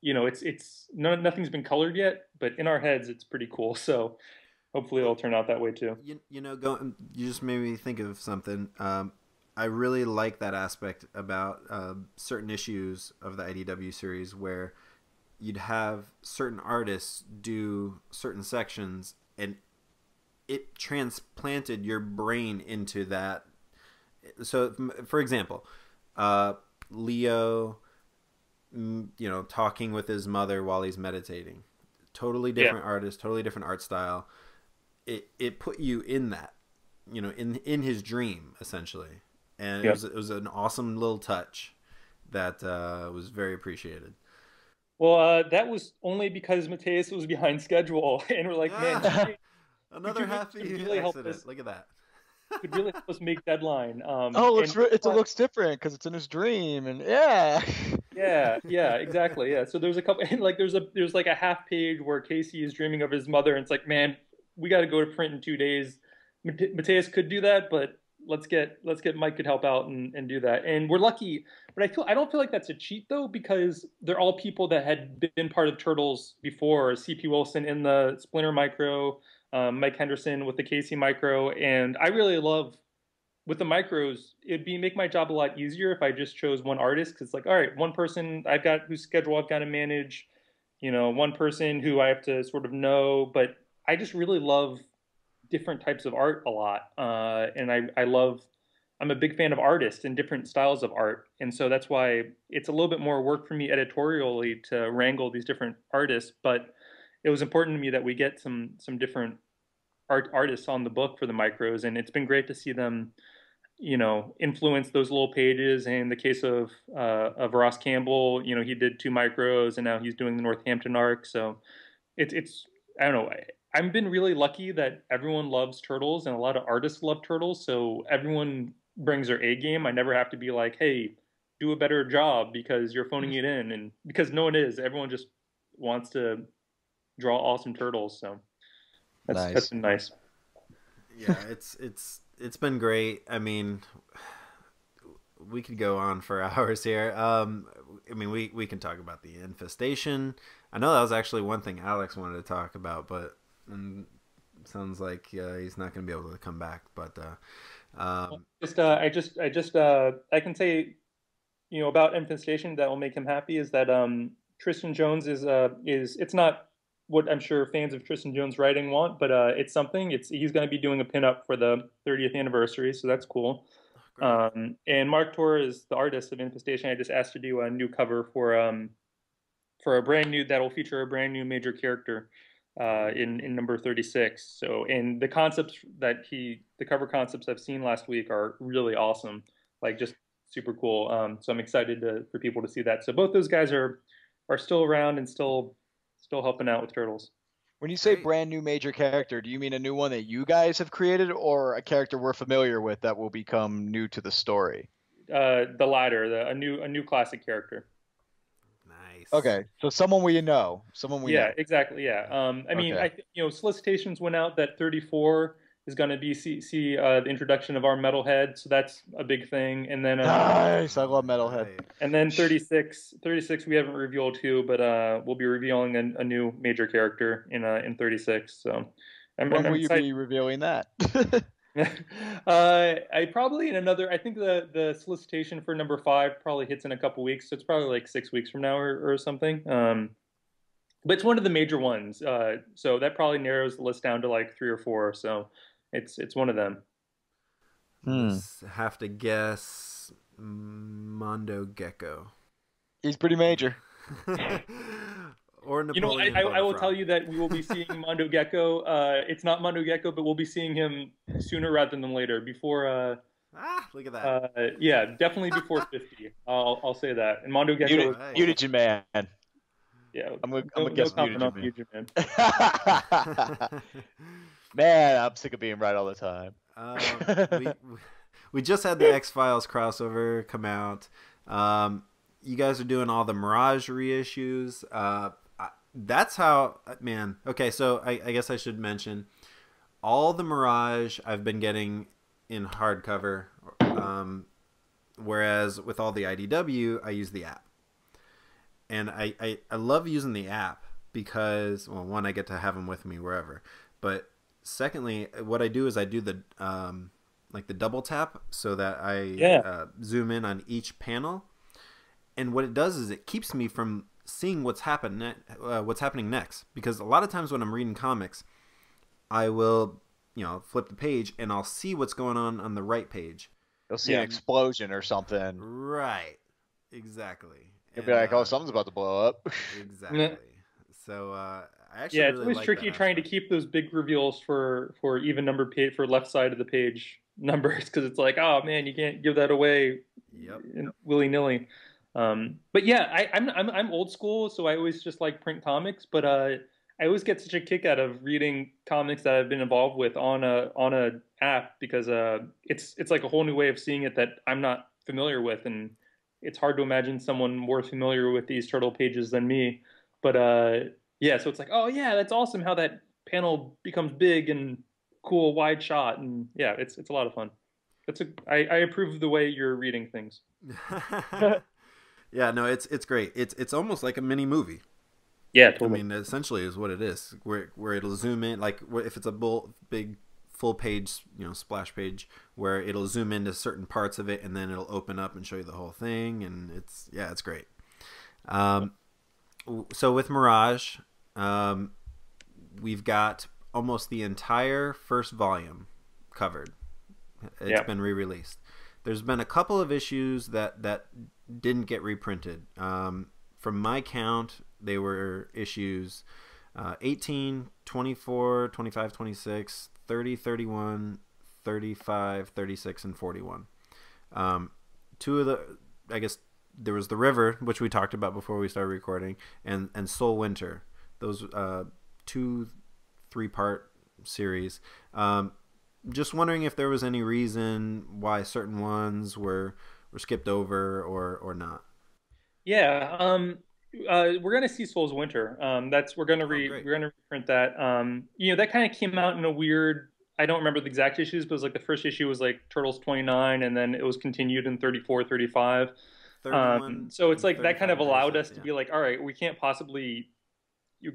nothing's been colored yet, but in our heads it's pretty cool. So hopefully it'll turn out that way too. You just made me think of something. I really like that aspect about certain issues of the IDW series where you'd have certain artists do certain sections, and it transplanted your brain into that. So, for example, Leo, talking with his mother while he's meditating. Totally different artist, totally different art style. It put you in that, in his dream, essentially. And it was an awesome little touch that was very appreciated. Well, that was only because Mateus was behind schedule, and we're like, man, another happy really accident. Look at that. Could really help us make deadline. It looks different because it's in his dream, and yeah, exactly, yeah. So there's a couple, and like there's like a half page where Casey is dreaming of his mother, and it's like, man, we got to go to print in 2 days. Mateus could do that, but let's get Mike could help out and do that. And we're lucky, but I don't feel like that's a cheat though, because they're all people that had been part of Turtles before. CP Wilson in the Splinter Micro, Mike Henderson with the Casey Micro, and I really love with the micros. It'd make my job a lot easier if I just chose one artist, because like, all right, one person I've got whose schedule I've got to manage, one person who I have to sort of know, but I just really love different types of art a lot, and I'm a big fan of artists and different styles of art, and so that's why it's a little bit more work for me editorially to wrangle these different artists. But it was important to me that we get some different artists on the book for the micros, and it's been great to see them, influence those little pages. In the case of Ross Campbell, he did 2 micros, and now he's doing the Northampton arc. So it's I don't know. I've been really lucky that everyone loves Turtles, and a lot of artists love Turtles. So everyone brings their A game. I never have to be like, hey, do a better job because you're phoning it in, and because no one is. Everyone just wants to draw awesome Turtles. So that's been nice. Yeah, it's been great. I mean, we could go on for hours here. I mean, we can talk about the infestation. I know that was actually one thing Alex wanted to talk about, but sounds like he's not going to be able to come back. But I can say, about infestation that will make him happy is that Tristan Jones is it's not what I'm sure fans of Tristan Jones writing want, but it's something. He's going to be doing a pinup for the 30th anniversary, so that's cool. And Mark Torr is the artist of Infestation. I just asked to do a new cover for a brand new that will feature a brand new major character in number 36. So, and the concepts the cover concepts I've seen last week are really awesome, like just super cool. So I'm excited for people to see that. So both those guys are still around and still helping out with Turtles. When you say brand new major character, do you mean a new one that you guys have created, or a character we're familiar with that will become new to the story? The latter, a new classic character. Nice. Okay, so someone we know. Yeah, exactly. Yeah. I mean, solicitations went out that 34 is going to be the introduction of our Metalhead, so that's a big thing. And then nice, I love Metalhead. And then 36 we haven't revealed who, but we'll be revealing a new major character in 36. So when will you be revealing that? I probably in another. I think the solicitation for number 5 probably hits in a couple weeks, so it's probably like 6 weeks from now or something. But it's one of the major ones, so that probably narrows the list down to like 3 or 4. So it's one of them. Let's have to guess Mondo Gecko. He's pretty major. Or Napoleon I will tell you that we will be seeing Mondo Gecko. It's not Mondo Gecko, but we'll be seeing him sooner rather than later. Before. Look at that. Yeah, definitely before 50. I'll say that. And Mondo Gecko. Mutagen Man. Yeah, I'm gonna guess Mutagen Man. Man, I'm sick of being right all the time. We just had the X-Files crossover come out. You guys are doing all the Mirage reissues. That's how, man. Okay, so I guess I should mention all the Mirage I've been getting in hardcover, whereas with all the IDW, I use the app. And I love using the app because, well, one, I get to have them with me wherever. But secondly, what I do is I do the like the double tap so that I zoom in on each panel. And what it does is it keeps me from seeing what's happening next. Because a lot of times when I'm reading comics, I will, flip the page and I'll see what's going on the right page. You'll see an explosion or something. Right. Exactly. You'll be like, oh, something's about to blow up. Exactly. So I actually it's really always like tricky that trying to aspect. keep those big reveals for even number page for left side of the page numbers because it's like, oh man, you can't give that away willy nilly. But yeah, I'm old school, so I always just like print comics. But I always get such a kick out of reading comics that I've been involved with on a app because it's like a whole new way of seeing it that I'm not familiar with, and it's hard to imagine someone more familiar with these turtle pages than me. But yeah, so it's like, oh yeah, that's awesome how that panel becomes big and cool, wide shot, and yeah, it's a lot of fun. I approve the way you're reading things. Yeah, no, it's great. It's almost like a mini movie. Yeah, totally. I mean, essentially is what it is. Where it'll zoom in, like if it's a big full page, splash page, where it'll zoom into certain parts of it, and then it'll open up and show you the whole thing, and it's great. So with Mirage, we've got almost the entire first volume covered. It's been re-released. There's been a couple of issues that didn't get reprinted. From my count, they were issues 18, 24, 25, 26, 30, 31, 35, 36, and 41. Two of the, I guess, there was The River, which we talked about before we started recording, and Soul Winter. Those 2 3-part series. Just wondering if there was any reason why certain ones were skipped over or not. Yeah, we're gonna see Soul's Winter. We're gonna reprint that. That kind of came out in a weird. I don't remember the exact issues, but it was like the first issue was like Turtles 29, and then it was continued in 34, 35. So it's like that kind of allowed us to be like, all right, we can't possibly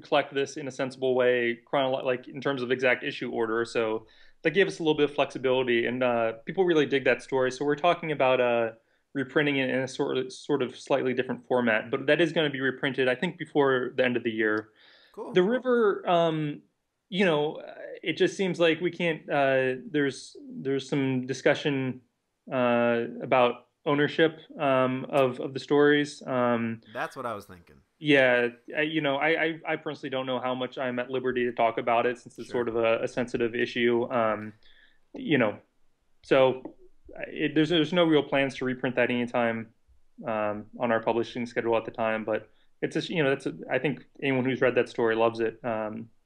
collect this in a sensible way, like in terms of exact issue order. So that gave us a little bit of flexibility, and people really dig that story. So we're talking about reprinting it in a sort of slightly different format, but that is going to be reprinted, I think, before the end of the year. Cool. The River, it just seems like we can't. There's some discussion about ownership of the stories. That's what I was thinking. Yeah, I personally don't know how much I'm at liberty to talk about it since it's sort of a sensitive issue. So there's no real plans to reprint that anytime on our publishing schedule at the time. But it's I think anyone who's read that story loves it.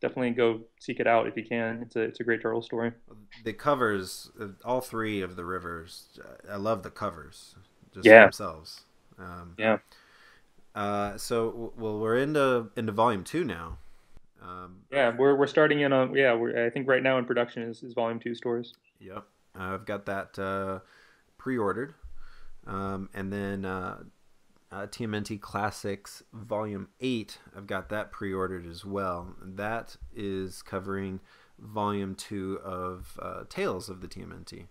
Definitely go seek it out if you can. It's a great turtle story. The covers, all 3 of the Rivers, I love the covers just themselves. So we're into volume 2 now. We're starting in on I think right now in production is volume 2 stories. Yep, I've got that pre-ordered, and then TMNT Classics volume 8. I've got that pre-ordered as well. And that is covering Volume 2 of Tales of the TMNT.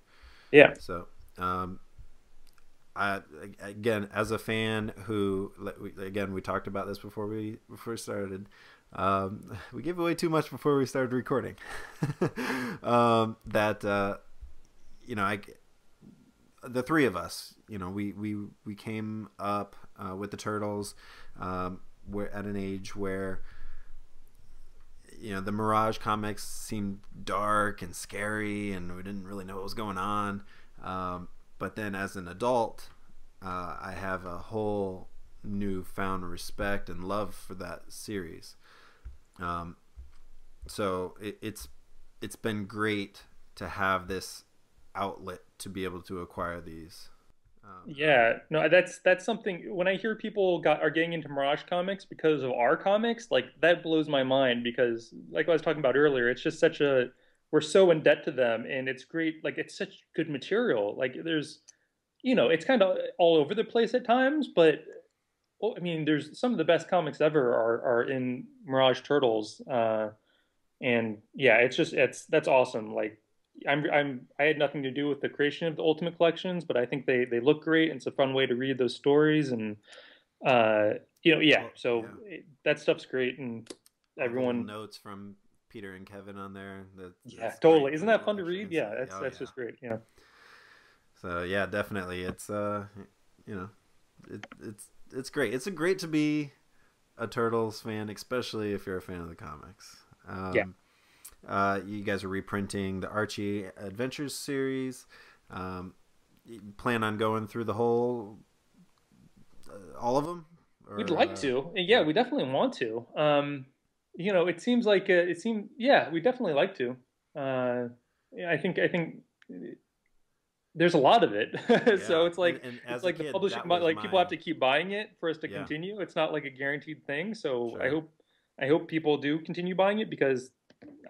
Yeah. So, again, as a fan who, again, we talked about this before we started. We gave away too much before we started recording. The three of us, we came up with the Turtles. We're at an age where the Mirage comics seemed dark and scary, and we didn't really know what was going on. But then as an adult, I have a whole newfound respect and love for that series. So it's been great to have this outlet to be able to acquire these. That's something. When I hear people are getting into Mirage comics because of our comics, like that blows my mind, because like I was talking about earlier, it's just we're so in debt to them, and it's great. Like it's such good material. Like there's, it's kind of all over the place at times, but I mean, there's some of the best comics ever are in Mirage Turtles, and yeah, that's awesome. Like I had nothing to do with the creation of the Ultimate Collections, but I think they look great, and it's a fun way to read those stories, and that stuff's great, and everyone notes from Peter and Kevin on there. That's totally. Isn't that fun to read? Yeah, that's just great. Yeah. So yeah, definitely, it's it's great. It's great to be a Turtles fan, especially if you're a fan of the comics. You guys are reprinting the Archie Adventures series. You plan on going through the whole, all of them? We'd like to. Yeah, we definitely want to. It seems like we definitely like to. I think there's a lot of it. So it's like it's like the publishing, people have to keep buying it for us to continue. It's not like a guaranteed thing. So sure. I hope people do continue buying it, because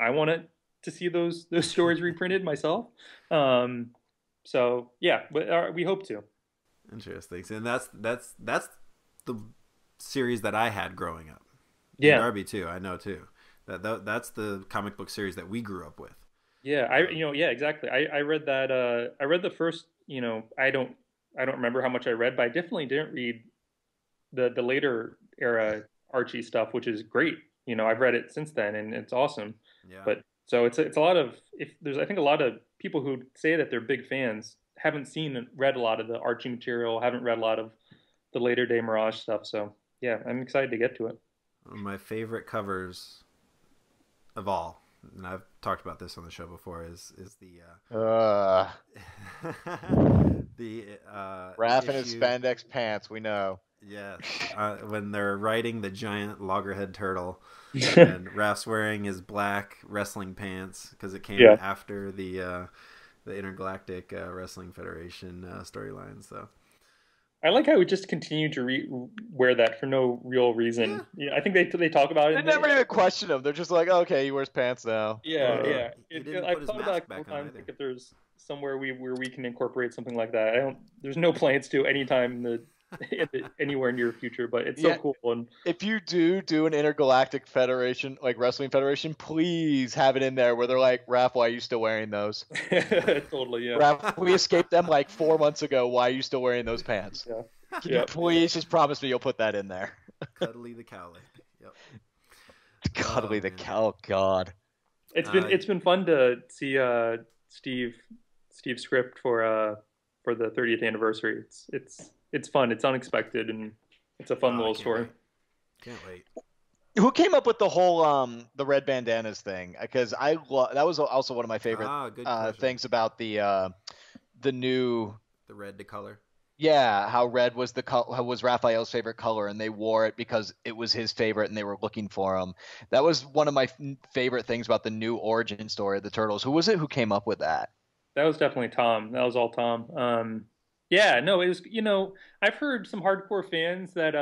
I want to see those stories reprinted myself. So yeah, but we hope to. Interesting. And that's the series that I had growing up. Yeah, and Darby too. I know too. That's the comic book series that we grew up with. Yeah, exactly. I read that. I read the first. I don't remember how much I read, but I definitely didn't read the later era Archie stuff, which is great. I've read it since then, and it's awesome. Yeah. But so it's a lot of, I think a lot of people who say that they're big fans haven't seen and read a lot of the Archie material, haven't read a lot of the later day Mirage stuff. So yeah, I'm excited to get to it. One of my favorite covers of all, and I've talked about this on the show before, is the Raph in his spandex pants. We know. Yes, when they're riding the giant loggerhead turtle, and Raph's wearing his black wrestling pants because it came after the Intergalactic Wrestling Federation storyline. So I like how we just continue to wear that for no real reason. Yeah, I think they talk about it. They never even question him. They're just like, okay, he wears pants now. Yeah. I've thought about it a couple times. I think if there's somewhere where we can incorporate something like that. There's no plans to anytime anywhere near future, but it's so cool. And if you do an Intergalactic Federation, like Wrestling Federation, please have it in there where they're like, Raph, why are you still wearing those? Totally, yeah. Raph, we escaped them like 4 months ago. Why are you still wearing those pants? Yeah. Can you please just promise me you'll put that in there? Cuddly the cowlick. Yep. Cuddly the cow. God. It's been fun to see Steve's script for the 30th anniversary. It's fun. It's unexpected, and it's a fun little story. Can't wait. Who came up with the whole the red bandanas thing? Because that was also one of my favorite things about the red color. Yeah, how red was was Raphael's favorite color, and they wore it because it was his favorite, and they were looking for him. That was one of my favorite things about the new origin story of the Turtles. Who was it who came up with that? That was definitely Tom. That was all Tom. Yeah, no, it was, I've heard some hardcore fans that,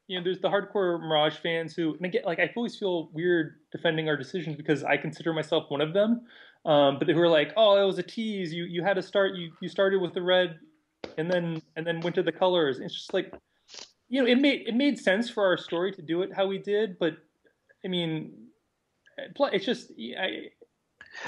there's the hardcore Mirage fans who, and again, like, I always feel weird defending our decisions because I consider myself one of them. But they were like, oh, it was a tease. You had to start, you started with the red and then went to the colors. It's just like, it made sense for our story to do it how we did. But I mean, it's just,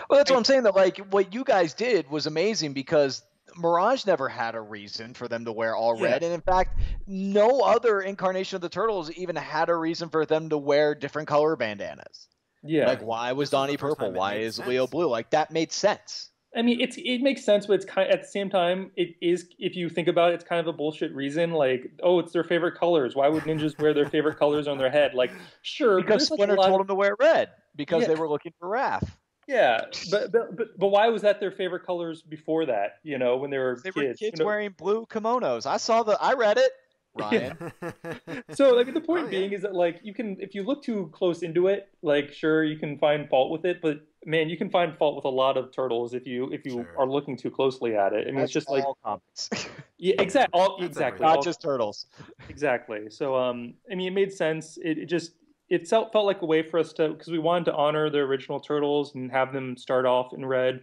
Well, that's what I'm saying. That like what you guys did was amazing because Mirage never had a reason for them to wear all red, and in fact, no other incarnation of the Turtles even had a reason for them to wear different color bandanas. Yeah. Like, why was Donnie purple? Why is Leo blue? Like, that made sense. I mean, it makes sense, but it's kind of, at the same time, it is, if you think about it, it's kind of a bullshit reason. Like, oh, it's their favorite colors. Why would ninjas wear their favorite colors on their head? Like, sure, because Splinter told them to wear red because they were looking for Raph. Yeah, but why was that their favorite colors before that? You know, when they were kids. Kids wearing blue kimonos. I read it, Ryan. Yeah. So, like, the point being is that, like, you can, if you look too close into it, like, sure, you can find fault with it, but man, you can find fault with a lot of Turtles if you are looking too closely at it. I mean, it's just all like comics. Yeah, exactly, not just Turtles. Exactly. So, I mean, it made sense. It felt like a way for us to, because we wanted to honor the original Turtles and have them start off in red,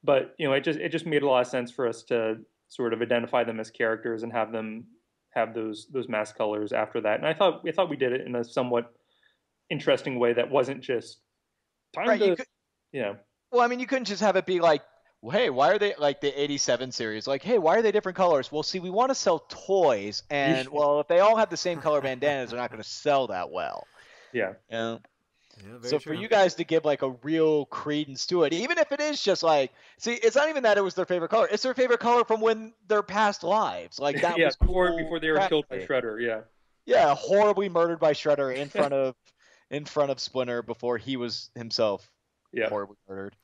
but you know, it just made a lot of sense for us to sort of identify them as characters and have them have those mask colors after that. And I thought we did it in a somewhat interesting way that wasn't just time to, Well, I mean, you couldn't just have it be like, well, hey, why are they like the 87 series? Like, hey, why are they different colors? Well, see, we want to sell toys, and well, if they all have the same color bandanas, they're not going to sell that well. Yeah. So for you guys to give like a real credence to it, even if it is just like, see, it's not even that it was their favorite color; it's their favorite color from when their past lives. Like that was before they were killed by Shredder. Yeah, horribly murdered by Shredder in front of Splinter before he was himself horribly murdered.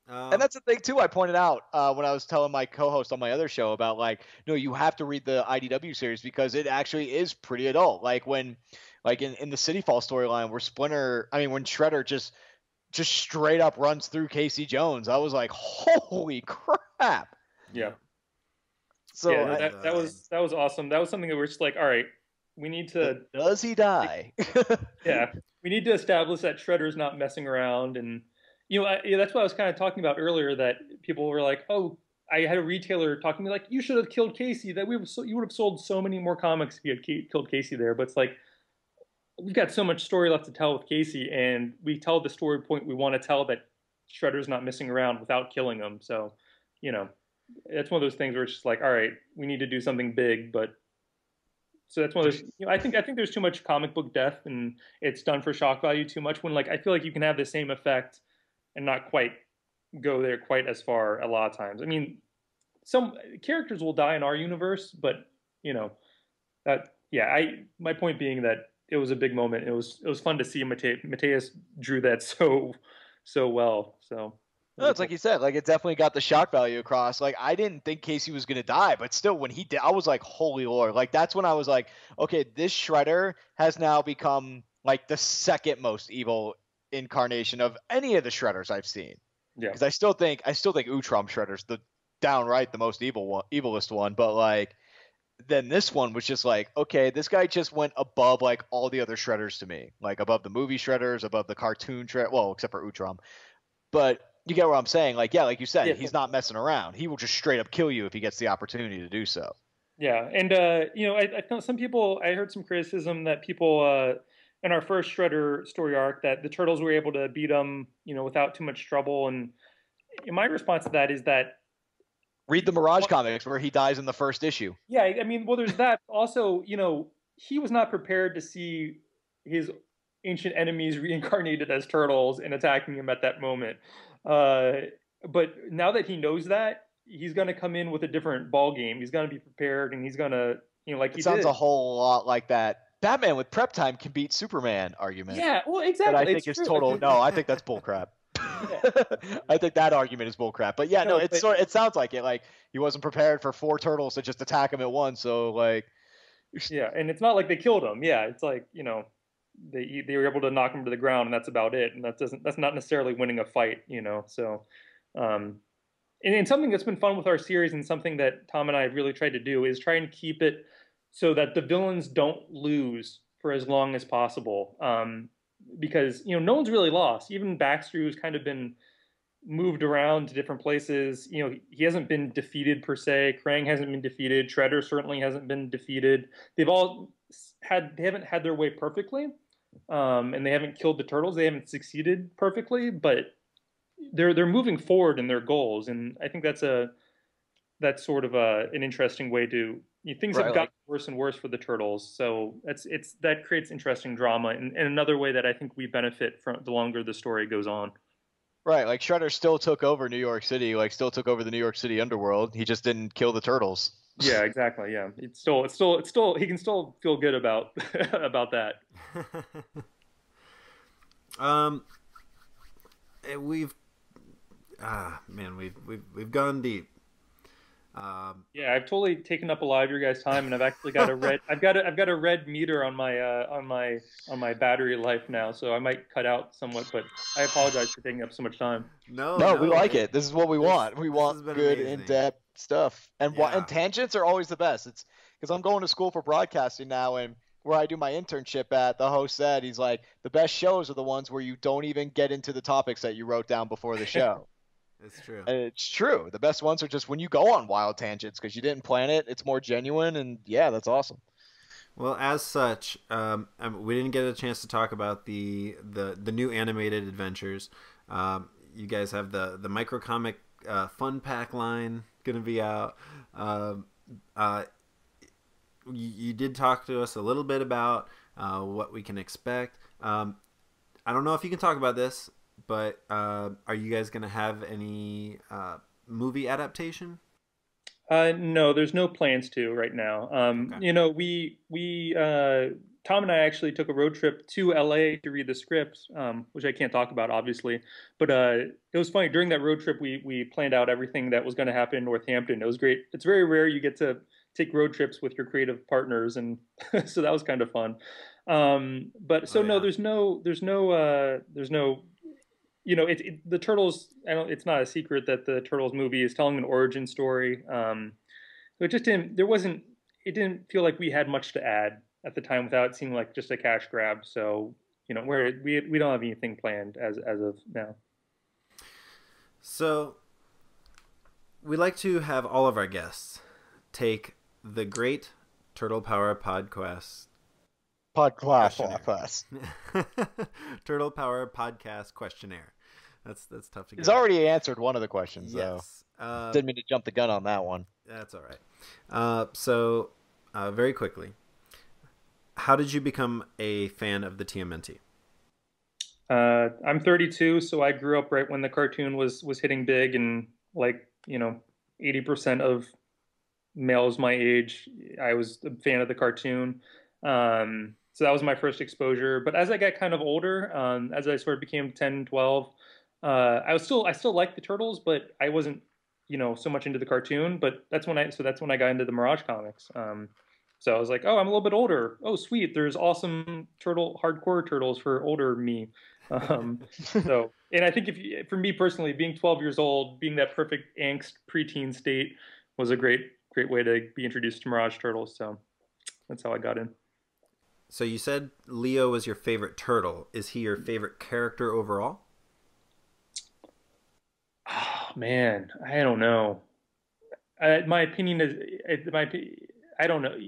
And that's the thing too. I pointed out when I was telling my co-host on my other show about like, no, you have to read the IDW series because it actually is pretty adult. Like when, like in the City Fall storyline where when Shredder just straight up runs through Casey Jones, I was like, holy crap. Yeah. So that was awesome. That was something that we're just like, all right, we need to. Does he die? Yeah, we need to establish that Shredder's not messing around and. You know, that's what I was kind of talking about earlier. That people were like, "Oh, I had a retailer talking to me like, you should have killed Casey. That you would have sold so many more comics if you had killed Casey there." But it's like we've got so much story left to tell with Casey, and we tell the story point we want to tell that Shredder's not messing around without killing him. So, you know, it's one of those things where it's just like, all right, we need to do something big, but. So that's one of those. You know, I think there's too much comic book death, and it's done for shock value too much. When like I feel like you can have the same effect. And not quite go there quite as far a lot of times. I mean, some characters will die in our universe, but you know, my point being that it was a big moment. It was fun to see Mateus drew that so well. So no, it's like you said, like it definitely got the shock value across. Like I didn't think Casey was gonna die, but still, when he did, I was like, holy lord! Like that's when I was like, okay, this Shredder has now become like the second most evil incarnation of any of the Shredders I've seen. Yeah. Because I still think Utrom Shredder's the downright the most evilest one, but like then this one was just like, okay, this guy just went above like all the other Shredders to me, like above the movie Shredders, above the cartoon well, except for Utrom. But you get what I'm saying? Like, yeah, like you said, he's not messing around. He will just straight up kill you if he gets the opportunity to do so. Yeah, and you know, I know some people. I heard some criticism that people. In our first Shredder story arc, that the Turtles were able to beat him, you know, without too much trouble. And my response to that is that read the Mirage comics where he dies in the first issue. Yeah, I mean, well, there's that. Also, you know, he was not prepared to see his ancient enemies reincarnated as turtles and attacking him at that moment. But now that he knows that, he's going to come in with a different ball game. He's going to be prepared, and he's going to, you know, like he sounds a whole lot like that Batman with prep time can beat Superman argument. Yeah, well, exactly. But I think it's total. No, I think that's bullcrap. I think that argument is bullcrap. But yeah, no, it sounds like it. Like he wasn't prepared for 4 turtles to just attack him at once. So like, yeah, and it's not like they killed him. Yeah, it's like, you know, they were able to knock him to the ground, and that's about it. And that's not necessarily winning a fight, you know. So, and something that's been fun with our series, and something that Tom and I have really tried to do, is try and keep it so that the villains don't lose for as long as possible. Because, you know, no one's really lost. Even Baxter, who's kind of been moved around to different places, you know, he hasn't been defeated per se. Krang hasn't been defeated. Shredder certainly hasn't been defeated. They haven't had their way perfectly, and they haven't killed the turtles. They haven't succeeded perfectly, but they're moving forward in their goals, and I think that's sort of an interesting way to. Things have gotten worse and worse for the Turtles, so that creates interesting drama, and another way that I think we benefit from the longer the story goes on. Right, like Shredder still took over New York City, like still took over the New York City underworld. He just didn't kill the Turtles. Yeah, exactly. Yeah, it's still he can still feel good about about that. We've gone deep. Yeah, I've totally taken up a lot of your guys' time, and I've actually got a red. I've got a red meter on my battery life now, so I might cut out somewhat. But I apologize for taking up so much time. No, we like it. This is what we want. We want good, in-depth stuff, and tangents are always the best. It's because I'm going to school for broadcasting now, and where I do my internship at, the host said he's like, the best shows are the ones where you don't even get into the topics that you wrote down before the show. It's true. It's true. The best ones are just when you go on wild tangents because you didn't plan it. It's more genuine, and yeah, that's awesome. Well, as such, we didn't get a chance to talk about the new animated adventures. You guys have the microcomic fun pack line going to be out. You did talk to us a little bit about what we can expect. I don't know if you can talk about this, but are you guys going to have any movie adaptation? No, there's no plans to right now. Okay. We Tom and I actually took a road trip to LA to read the script, which I can't talk about, obviously. But it was funny. During that road trip, we planned out everything that was going to happen in Northampton. It was great. It's very rare you get to take road trips with your creative partners, and so that was kind of fun. No, there's no the Turtles. It's not a secret that the Turtles movie is telling an origin story. It just didn't. It didn't feel like we had much to add at the time without it seeming like just a cash grab. So we don't have anything planned as of now. So we like to have all of our guests take the great Turtle Power Podcast. Turtle Power Podcast questionnaire. That's tough to get. He's already answered one of the questions, yes. Though. Didn't mean to jump the gun on that one. That's all right. So, very quickly, how did you become a fan of the TMNT? I'm 32, so I grew up right when the cartoon was hitting big, and 80% of males my age, I was a fan of the cartoon. So that was my first exposure. But as I got kind of older, as I sort of became 10, 12, I still liked the Turtles, but I wasn't, so much into the cartoon. But that's when I got into the Mirage comics. So I was like, oh, I'm a little bit older. Oh, sweet. There's awesome hardcore Turtles for older me. And I think for me personally, being 12 years old, being that perfect angst preteen state was a great way to be introduced to Mirage Turtles. So that's how I got in. So you said Leo was your favorite turtle. Is he your favorite character overall? Oh, man, I don't know. My opinion is, I don't know.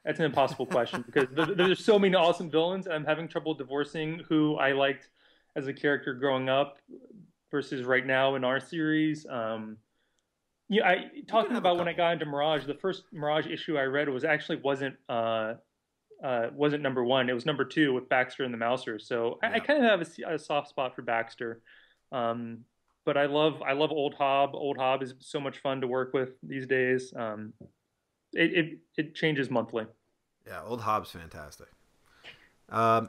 That's an impossible question because there's so many awesome villains. And I'm having trouble divorcing who I liked as a character growing up versus right now in our series. Talking about when I got into Mirage, the first Mirage issue I read wasn't number 1. It was number 2 with Baxter and the Mousers. So I kind of have a soft spot for Baxter. But I love Old Hob. Old Hob is so much fun to work with these days. It changes monthly. Yeah, Old Hob's fantastic.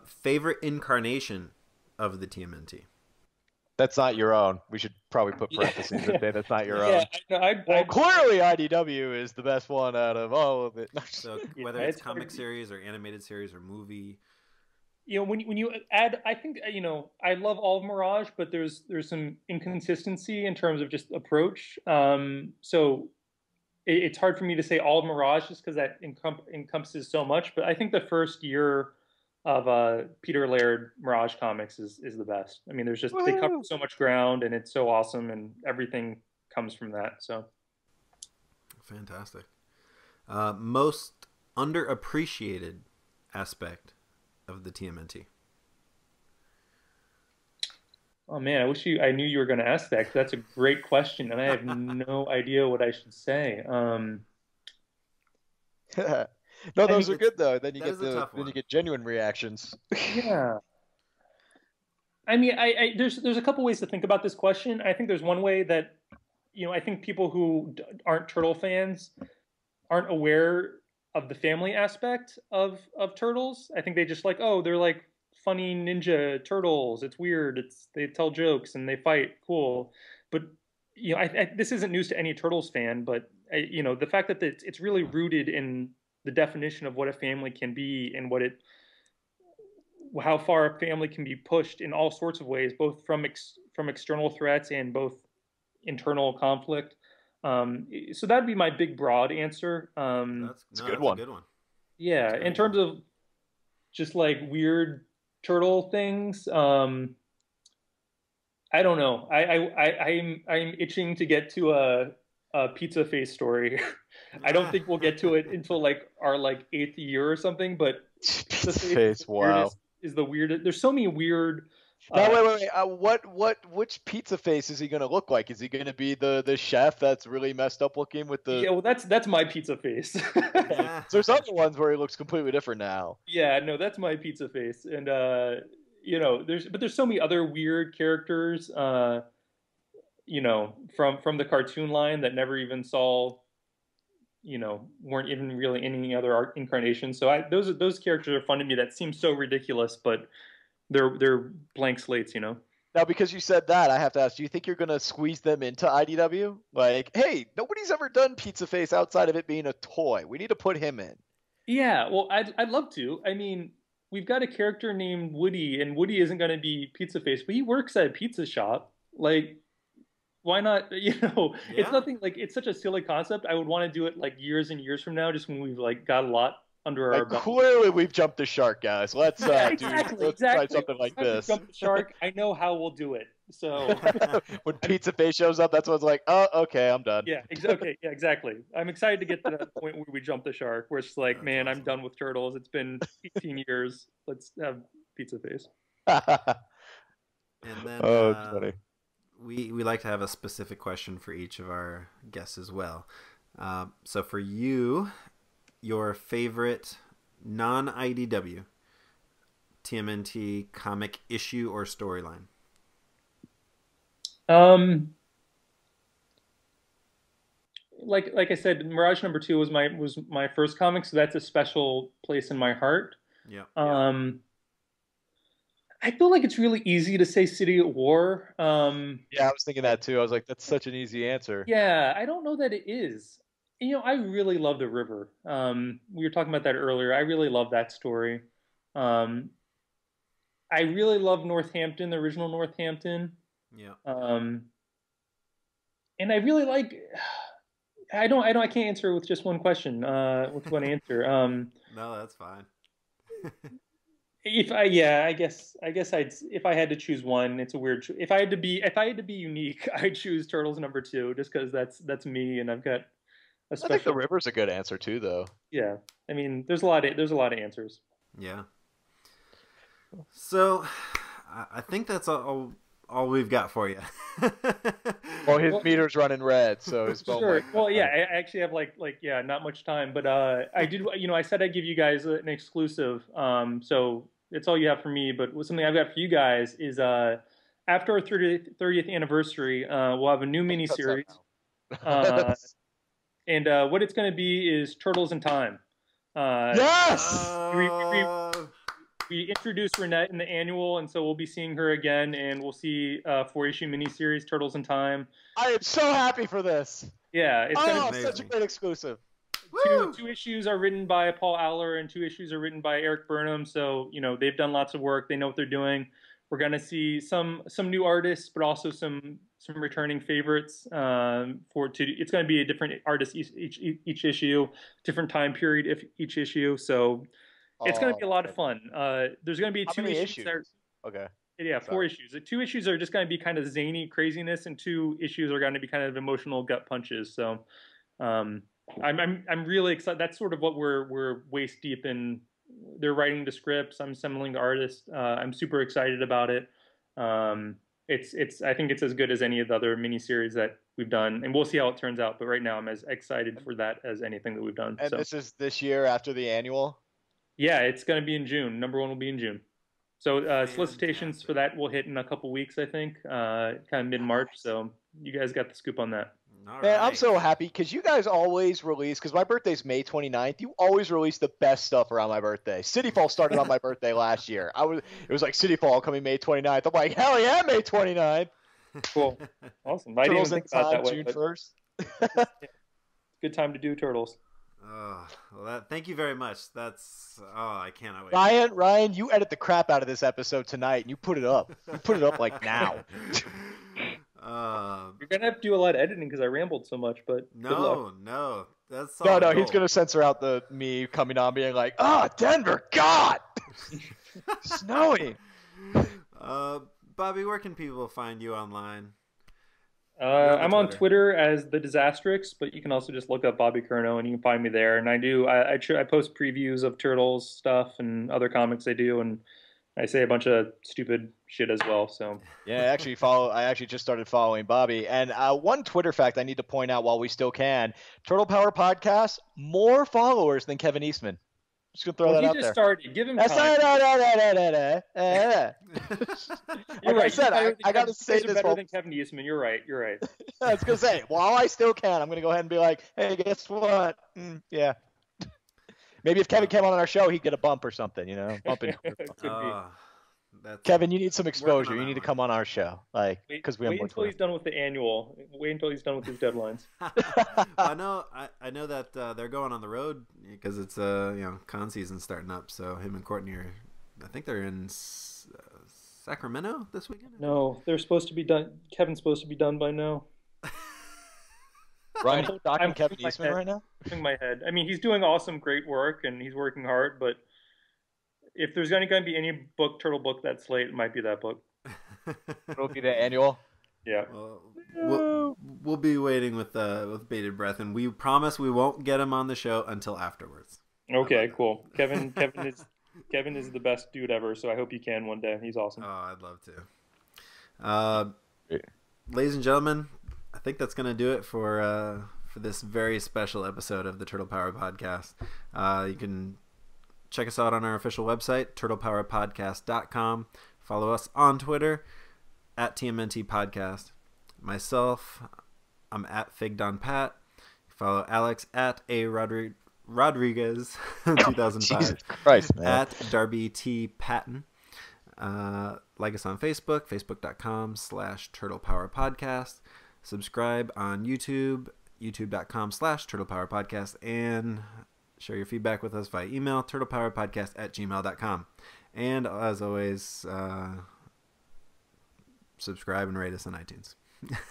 Favorite incarnation of the TMNT? That's not your own. We should probably put parentheses that say that's not your own. Well, clearly IDW is the best one out of all of it. So whether it's comic series or animated series or movie. When you add, I think, I love all of Mirage, but there's some inconsistency in terms of just approach. So it's hard for me to say all of Mirage just because that encompasses so much. But I think the first year of Peter Laird Mirage comics is the best. I mean, they cover so much ground, and it's so awesome, and everything comes from that. So fantastic. Most underappreciated aspect of the TMNT? Oh man, I knew you were going to ask that, 'cause that's a great question, and I have no idea what I should say. No, I those mean, are good though. Then you that get is a tough one. you get genuine reactions. yeah. I mean, there's a couple ways to think about this question. I think there's one way that, I think people who aren't turtle fans aren't aware of the family aspect of turtles. I think they just like, oh, they're like funny ninja turtles. It's weird. They tell jokes and they fight. Cool. But this isn't news to any Turtles fan. But the fact that it's really rooted in the definition of what a family can be and how far a family can be pushed in all sorts of ways, both from external threats and both internal conflict. So that'd be my big broad answer. It's a good one. Yeah, in terms of just like weird turtle things, I don't know. I'm itching to get to a pizza face story. I don't think we'll get to it until like our like 8th year or something. But pizza face, wow, is the weirdest. There's so many weird. No, wait. Which pizza face is he gonna look like? Is he gonna be the chef that's really messed up looking with the? Yeah, well, that's my pizza face. So there's other ones where he looks completely different now. Yeah, no, that's my pizza face, and there's so many other weird characters, from the cartoon line that never even saw, weren't even really any other incarnations. So those characters are fun to me. That seem so ridiculous, but they're blank slates. Now, because you said that, I have to ask: do you think you're gonna squeeze them into IDW? Like, hey, nobody's ever done Pizza Face outside of it being a toy. We need to put him in. Yeah, well, I'd love to. I mean, we've got a character named Woody, and Woody isn't going to be Pizza Face, but he works at a pizza shop. Like, why not? It's nothing like it's such a silly concept. I would want to do it like years and years from now, just when we've like got a lot under our belt. Clearly, we've jumped the shark, guys. Let's exactly. try something like this. Jump the shark. I know how we'll do it. So when Pizza Face shows up, that's when it's like, oh, okay, I'm done. Yeah, okay, yeah, exactly. I'm excited to get to that point where we jump the shark, where it's like, man, I'm done with turtles. It's been 18 years. Let's have Pizza Face. And then, it's funny. We like to have a specific question for each of our guests as well. So for you, your favorite non-IDW TMNT comic issue or storyline? Like I said, Mirage #2 was my first comic, so that's a special place in my heart. Yeah. I feel like it's really easy to say City at War. Yeah, I was thinking that too. I was like, that's such an easy answer. Yeah, I don't know that it is. I really love the river. We were talking about that earlier. I really love that story. I really love Northampton, the original Northampton. Yeah. And I really like. I can't answer with just one question. With one answer. No, that's fine. I guess if I had to choose one, it's a weird. If I had to be unique, I'd choose Turtles #2, just because that's me, and I've got a special. I think the river's a good answer too, though. Yeah, I mean, there's a lot of answers. Yeah. So, I think that's all we've got for you. Well, his meter's running red, so his phone. Sure. Well, yeah, I actually have not much time, but I did. I said I'd give you guys an exclusive. So it's all you have for me. But something I've got for you guys is after our 30th anniversary, we'll have a new miniseries. And what it's going to be is Turtles in Time. Yes. We introduced Renette in the annual, and so we'll be seeing her again, and we'll see 4-issue miniseries Turtles in Time. I am so happy for this. Yeah, it's gonna be such a great exclusive. Two issues are written by Paul Aller, and 2 issues are written by Eric Burnham. So they've done lots of work. They know what they're doing. We're gonna see some new artists, but also some returning favorites. It's gonna be a different artist each issue, different time period each issue. So. It's going to be a lot of fun. There's going to be 2 issues. Okay. Yeah, 4 issues. The 2 issues are just going to be kind of zany craziness, and 2 issues are going to be kind of emotional gut punches. So, I'm really excited. That's sort of what we're waist deep in. They're writing the scripts. I'm assembling the artists. I'm super excited about it. I think it's as good as any of the other miniseries that we've done, and we'll see how it turns out. But right now, I'm as excited for that as anything that we've done. And this is this year after the annual? Yeah, it's going to be in June. Number 1 will be in June. So solicitations for that will hit in a couple weeks, I think, kind of mid-March. So you guys got the scoop on that. Man, I'm so happy because you guys always release, because my birthday's May 29th. You always release the best stuff around my birthday. City Fall started on my birthday last year. It was like City Fall coming May 29th. I'm like, hell yeah, May 29th. Cool. Awesome. I didn't even think about that way. June 1st. Good time to do Turtles. Oh, well, thank you very much. I cannot wait. Ryan, you edit the crap out of this episode tonight, and you put it up. You put it up like now. You're gonna have to do a lot of editing because I rambled so much, but no, that's no. He's gonna censor out me coming on being like, Denver, God, snowy. Bobby, where can people find you online? I'm on Twitter as the Disastrix, but you can also just look up Bobby Curnow and you can find me there. And I post previews of Turtles stuff and other comics I do, and I say a bunch of stupid shit as well. So yeah, I actually just started following Bobby. And one Twitter fact I need to point out while we still can: Turtle Power Podcast, more followers than Kevin Eastman. Just gonna throw that out there. He just started. Give him time. You're right. I got to say this. Better than Kevin Eastman. You're right. I was gonna say, while I still can, I'm gonna go ahead and be like, hey, guess what? Yeah. Maybe if Kevin came on our show, he'd get a bump or something, Bumping. Kevin, you need some exposure. You need to come on our show, because we have more. Wait until he's done with the annual. Wait until he's done with his deadlines. I know that they're going on the road because it's con season starting up. So him and Courtney I think they're in Sacramento this weekend. No, they're supposed to be done. Kevin's supposed to be done by now. Ryan, I'm Kevin Eastman right now. In my head. I mean, he's doing awesome, great work, and he's working hard. But if there's going to be any turtle book that's late, it might be that book. It'll be the annual. Yeah. We'll be waiting with bated breath, and we promise we won't get him on the show until afterwards. Okay, cool. Kevin is the best dude ever, so I hope you can one day. He's awesome. Oh, I'd love to. Ladies and gentlemen, I think that's going to do it for this very special episode of the Turtle Power Podcast. You can check us out on our official website, TurtlePowerPodcast.com. Follow us on Twitter, @TMNT Podcast. Myself, I'm @FigDonPat. Follow Alex @Rodriguez 2005. Jesus Christ, man. @Darby T. Patton. Like us on Facebook, facebook.com/TurtlePowerPodcast. Subscribe on YouTube, youtube.com/TurtlePowerPodcast, and share your feedback with us via email, turtlepowerpodcast@gmail.com. And as always, subscribe and rate us on iTunes.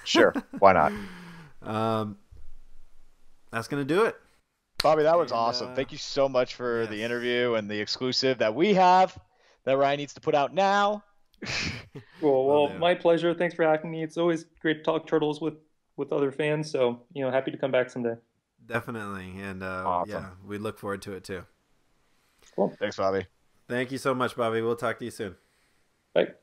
Sure, why not? That's going to do it. Bobby, that was awesome. Thank you so much for the interview and the exclusive that we have that Ryan needs to put out now. Cool. Well, my pleasure. Thanks for having me. It's always great to talk Turtles with other fans. So, happy to come back someday. Definitely. And awesome. We look forward to it too. Cool. Thanks, Bobby. Thank you so much, Bobby. We'll talk to you soon. Bye.